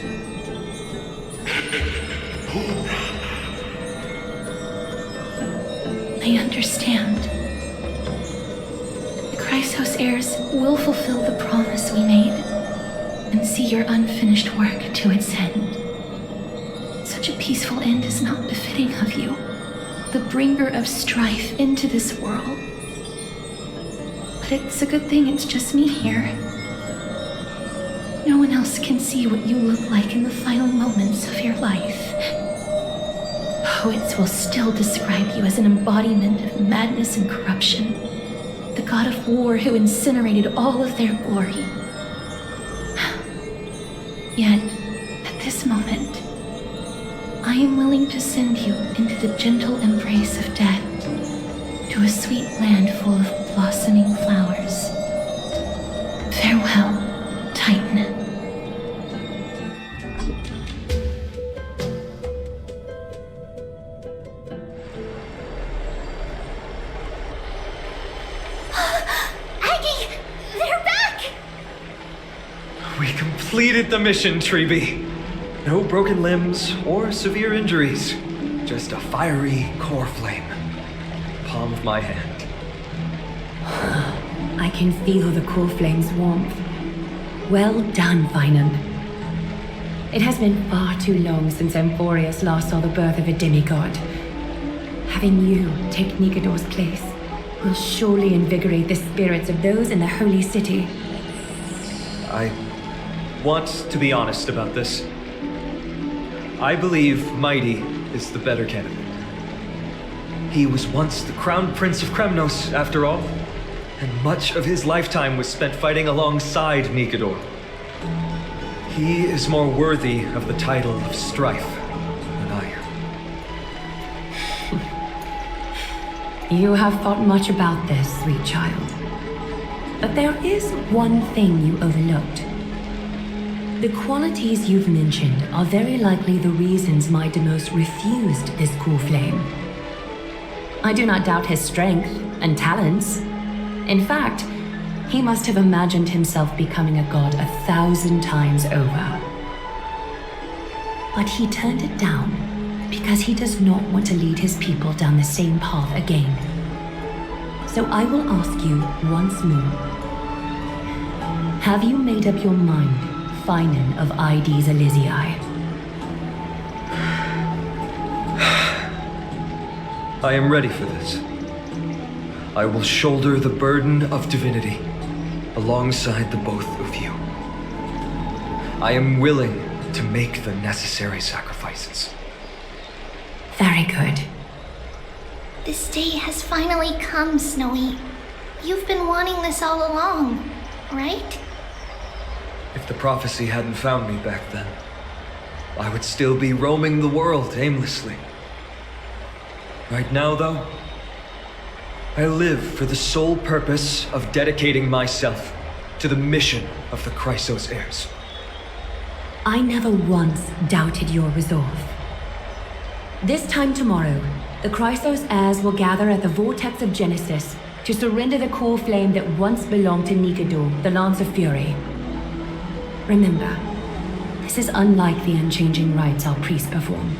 I understand. The Chrysos heirs will fulfill the promise we made and see your unfinished work to its end. Such a peaceful end is not befitting of you, the bringer of strife into this world. But it's a good thing it's just me here. No one else can see what you look like in the final moments of your life. Poets will still describe you as an embodiment of madness and corruption, the god of war who incinerated all of their glory. Yet, at this moment, I am willing to send you into the gentle embrace of death, to a sweet land full of blossoming flowers. Farewell, Titan. Aggie! They're back! We completed the mission, Treeby. No broken limbs or severe injuries. Just a fiery core flame. Palm of my hand. I can feel the core flame's warmth. Well done, Finan. It has been far too long since Emphorius last saw the birth of a demigod. Having you take Nikador's place will surely invigorate the spirits of those in the holy city. I want to be honest about this. I believe Mighty is the better candidate. He was once the Crown Prince of Kremnos, after all, and much of his lifetime was spent fighting alongside Nikador. He is more worthy of the title of Strife than I am. You have thought much about this, sweet child. But there is one thing you overlooked. The qualities you've mentioned are very likely the reasons Mightimos refused this cool flame. I do not doubt his strength and talents. In fact, he must have imagined himself becoming a god 1,000 times over. But he turned it down because he does not want to lead his people down the same path again. So I will ask you once more. Have you made up your mind, Finan of Ides Elysiae? I am ready for this. I will shoulder the burden of divinity alongside the both of you. I am willing to make the necessary sacrifices. Very good. This day has finally come, Snowy. You've been wanting this all along, right? If the prophecy hadn't found me back then, I would still be roaming the world aimlessly. Right now, though, I live for the sole purpose of dedicating myself to the mission of the Chrysos heirs. I never once doubted your resolve. This time tomorrow, the Chrysos heirs will gather at the Vortex of Genesis to surrender the core flame that once belonged to Nikador, the Lance of Fury. Remember, this is unlike the unchanging rites our priests perform.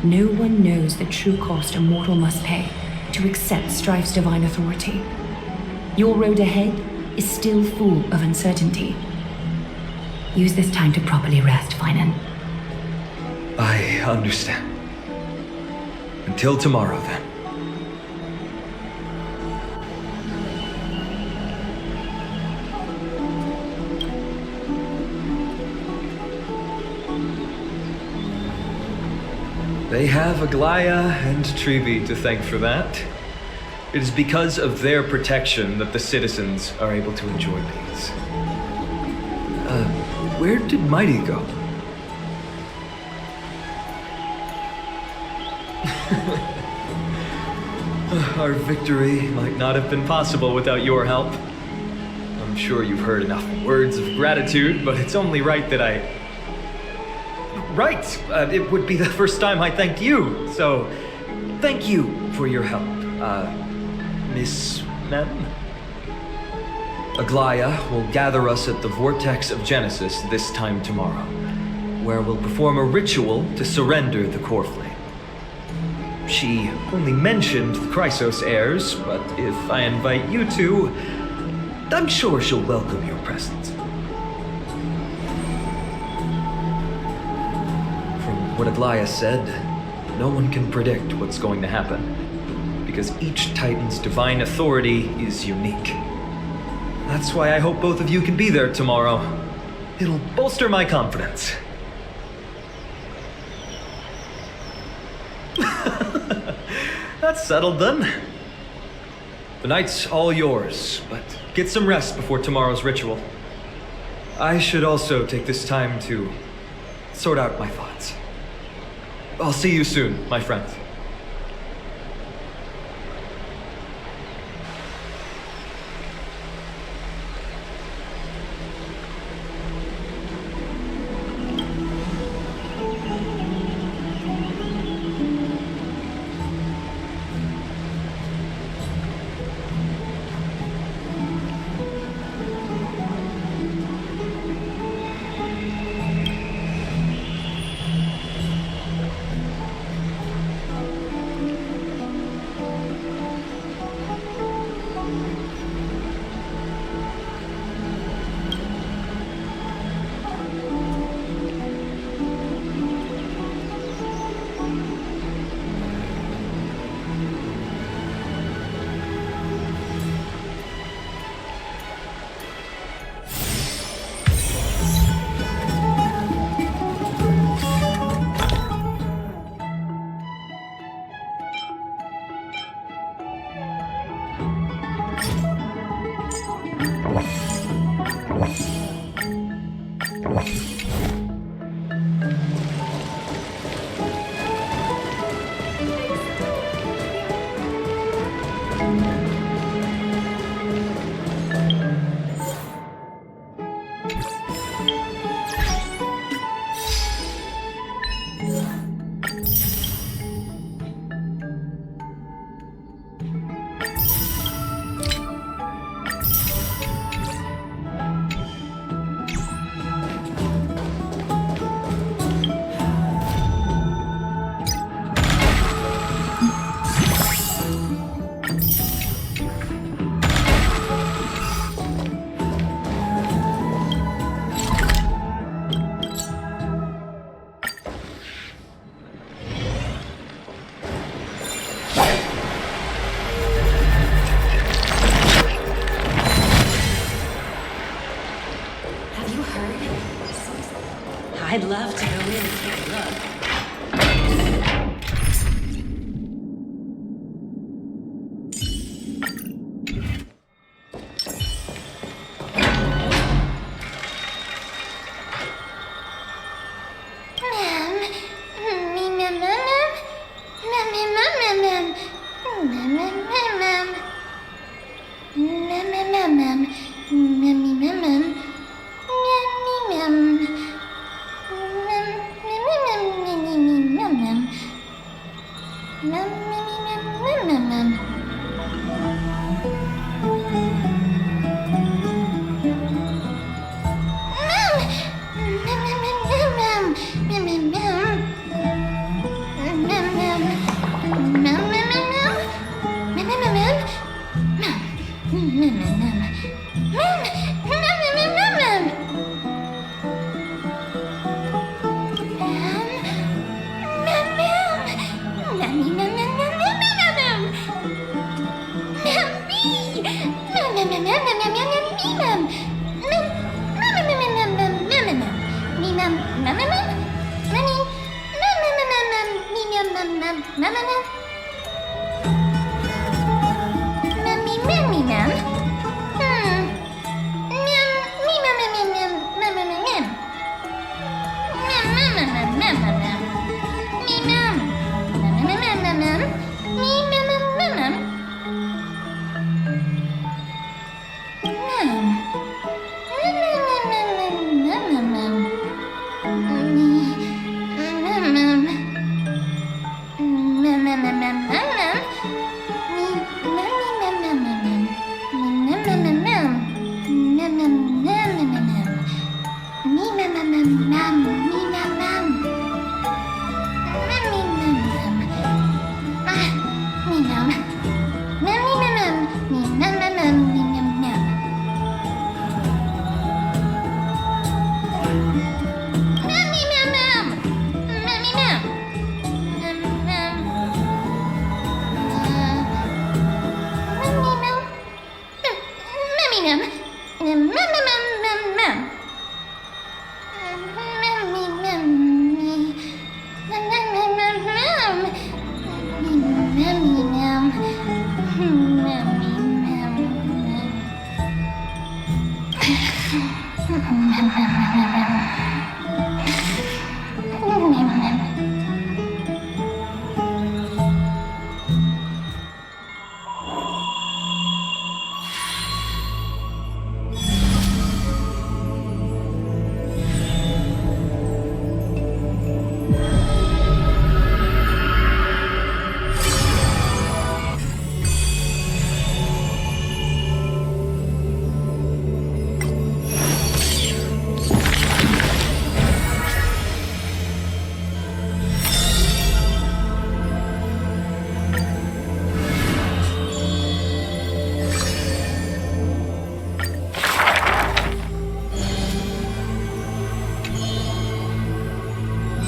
No one knows the true cost a mortal must pay to accept Strife's divine authority. Your road ahead is still full of uncertainty. Use this time to properly rest, Finan. I understand. Until tomorrow, then. They have Aglaya and Trevi to thank for that. It is because of their protection that the citizens are able to enjoy peace. Where did Mighty go? Our victory might not have been possible without your help. I'm sure you've heard enough words of gratitude, but it's only right that I... Right! It would be the first time I thanked you, so thank you for your help, Miss Mem. Aglaya will gather us at the Vortex of Genesis this time tomorrow, where we'll perform a ritual to surrender the core flame. She only mentioned the Chrysos heirs, but if I invite you to, I'm sure she'll welcome your presence. From what Aglaya said, no one can predict what's going to happen, because each Titan's divine authority is unique. That's why I hope both of you can be there tomorrow. It'll bolster my confidence. That's settled then. The night's all yours, but get some rest before tomorrow's ritual. I should also take this time to sort out my thoughts. I'll see you soon, my friends. I'd love to go in and take a look.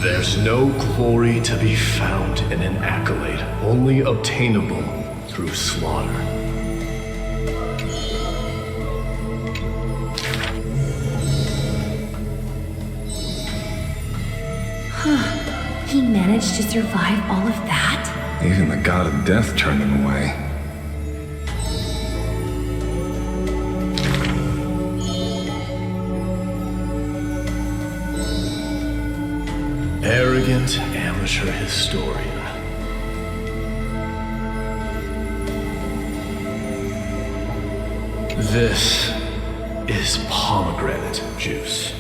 There's no glory to be found in an accolade, only obtainable through slaughter. He managed to survive all of that? Even the god of death turned him away. Arrogant amateur historian. This is pomegranate juice.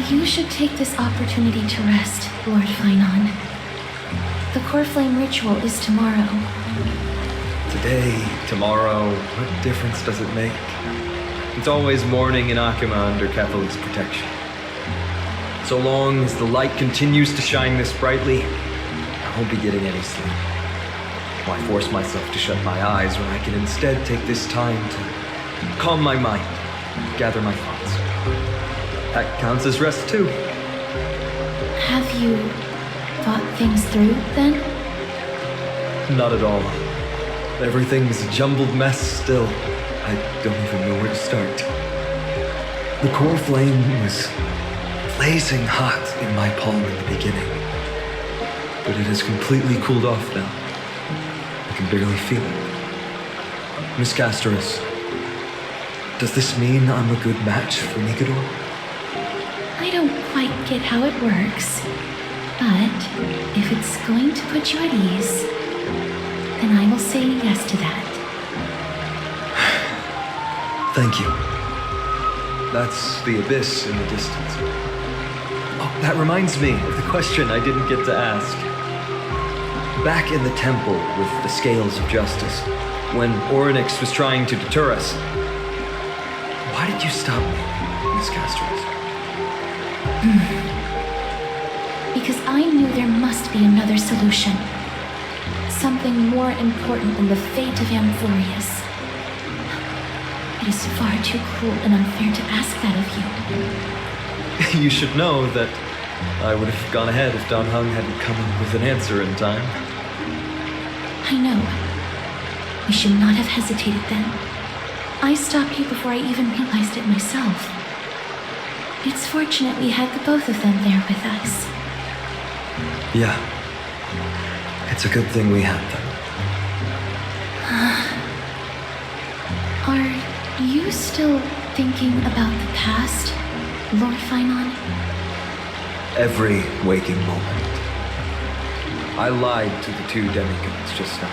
You should take this opportunity to rest, Lord Flynon. The core flame ritual is tomorrow. Today, tomorrow, what difference does it make? It's always morning in Akima under Catholic's protection. So long as the light continues to shine this brightly, I won't be getting any sleep. Why force myself to shut my eyes when I can instead take this time to calm my mind, gather my thoughts? That counts as rest too. Have you thought things through, then? Not at all. Everything's a jumbled mess still. I don't even know where to start. The core flame was blazing hot in my palm in the beginning, but it has completely cooled off now. I can barely feel it. Miss Castoris, does this mean I'm a good match for Nigador? I don't quite get how it works, but if it's going to put you at ease, then I will say yes to that. Thank you. That's the abyss in the distance. Oh, that reminds me of the question I didn't get to ask. Back in the temple with the Scales of Justice, when Orynyx was trying to deter us, why did you stop me, Miss Castoris? Because I knew there must be another solution. Something more important than the fate of Amphorius. It is far too cruel and unfair to ask that of you. You should know that I would have gone ahead if Don Hung hadn't come up with an answer in time. I know. We should not have hesitated then. I stopped you before I even realized it myself. It's fortunate we had the both of them there with us. Yeah. It's a good thing we had them. Are you still thinking about the past, Lord Flynon? Every waking moment. I lied to the two demigods just now.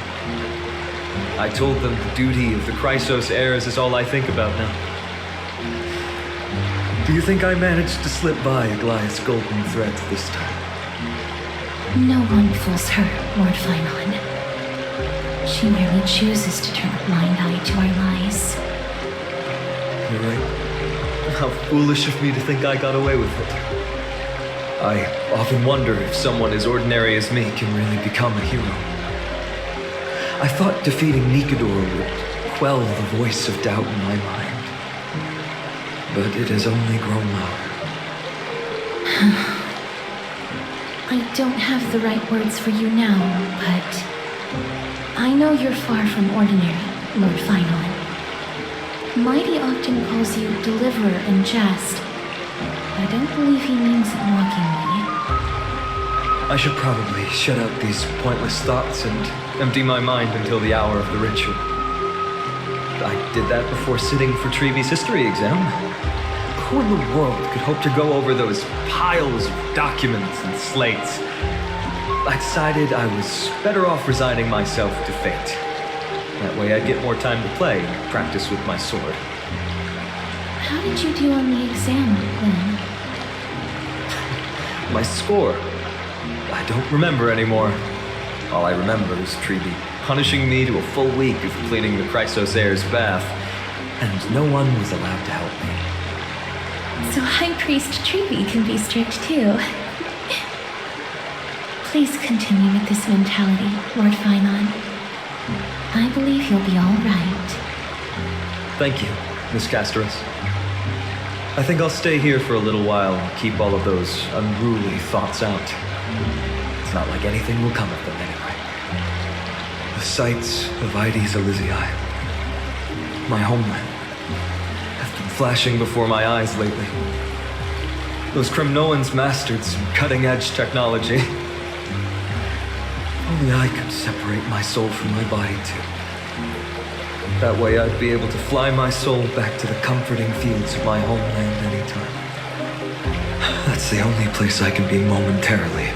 I told them the duty of the Chrysos heirs is all I think about now. Do you think I managed to slip by Aglaya's golden thread this time? No one fools her, Lord Flynon. She merely chooses to turn a blind eye to our lies. You're right. How foolish of me to think I got away with it. I often wonder if someone as ordinary as me can really become a hero. I thought defeating Nikador would quell the voice of doubt in my mind. But it has only grown louder. I don't have the right words for you now, but I know you're far from ordinary, Lord Final. Mighty often calls you deliverer in jest. I don't believe he means it mockingly. I should probably shut out these pointless thoughts and empty my mind until the hour of the ritual. I did that before sitting for Treeby's history exam. Who in the world could hope to go over those piles of documents and slates? I decided I was better off resigning myself to fate. That way I'd get more time to play and practice with my sword. How did you do on the exam, Lynn? My score? I don't remember anymore. All I remember is Treeby punishing me to a full week of cleaning the Chrysos heir's bath, and no one was allowed to help me. So High Priest Treeby can be strict too. Please continue with this mentality, Lord Finon. I believe you'll be all right. Thank you, Miss Castoris. I think I'll stay here for a little while and keep all of those unruly thoughts out. It's not like anything will come of them anyway. The sights of Ides Elysiae, my homeland, have been flashing before my eyes lately. Those Kremnoans mastered some cutting-edge technology. Only I could separate my soul from my body too. That way I'd be able to fly my soul back to the comforting fields of my homeland anytime. That's the only place I can be momentarily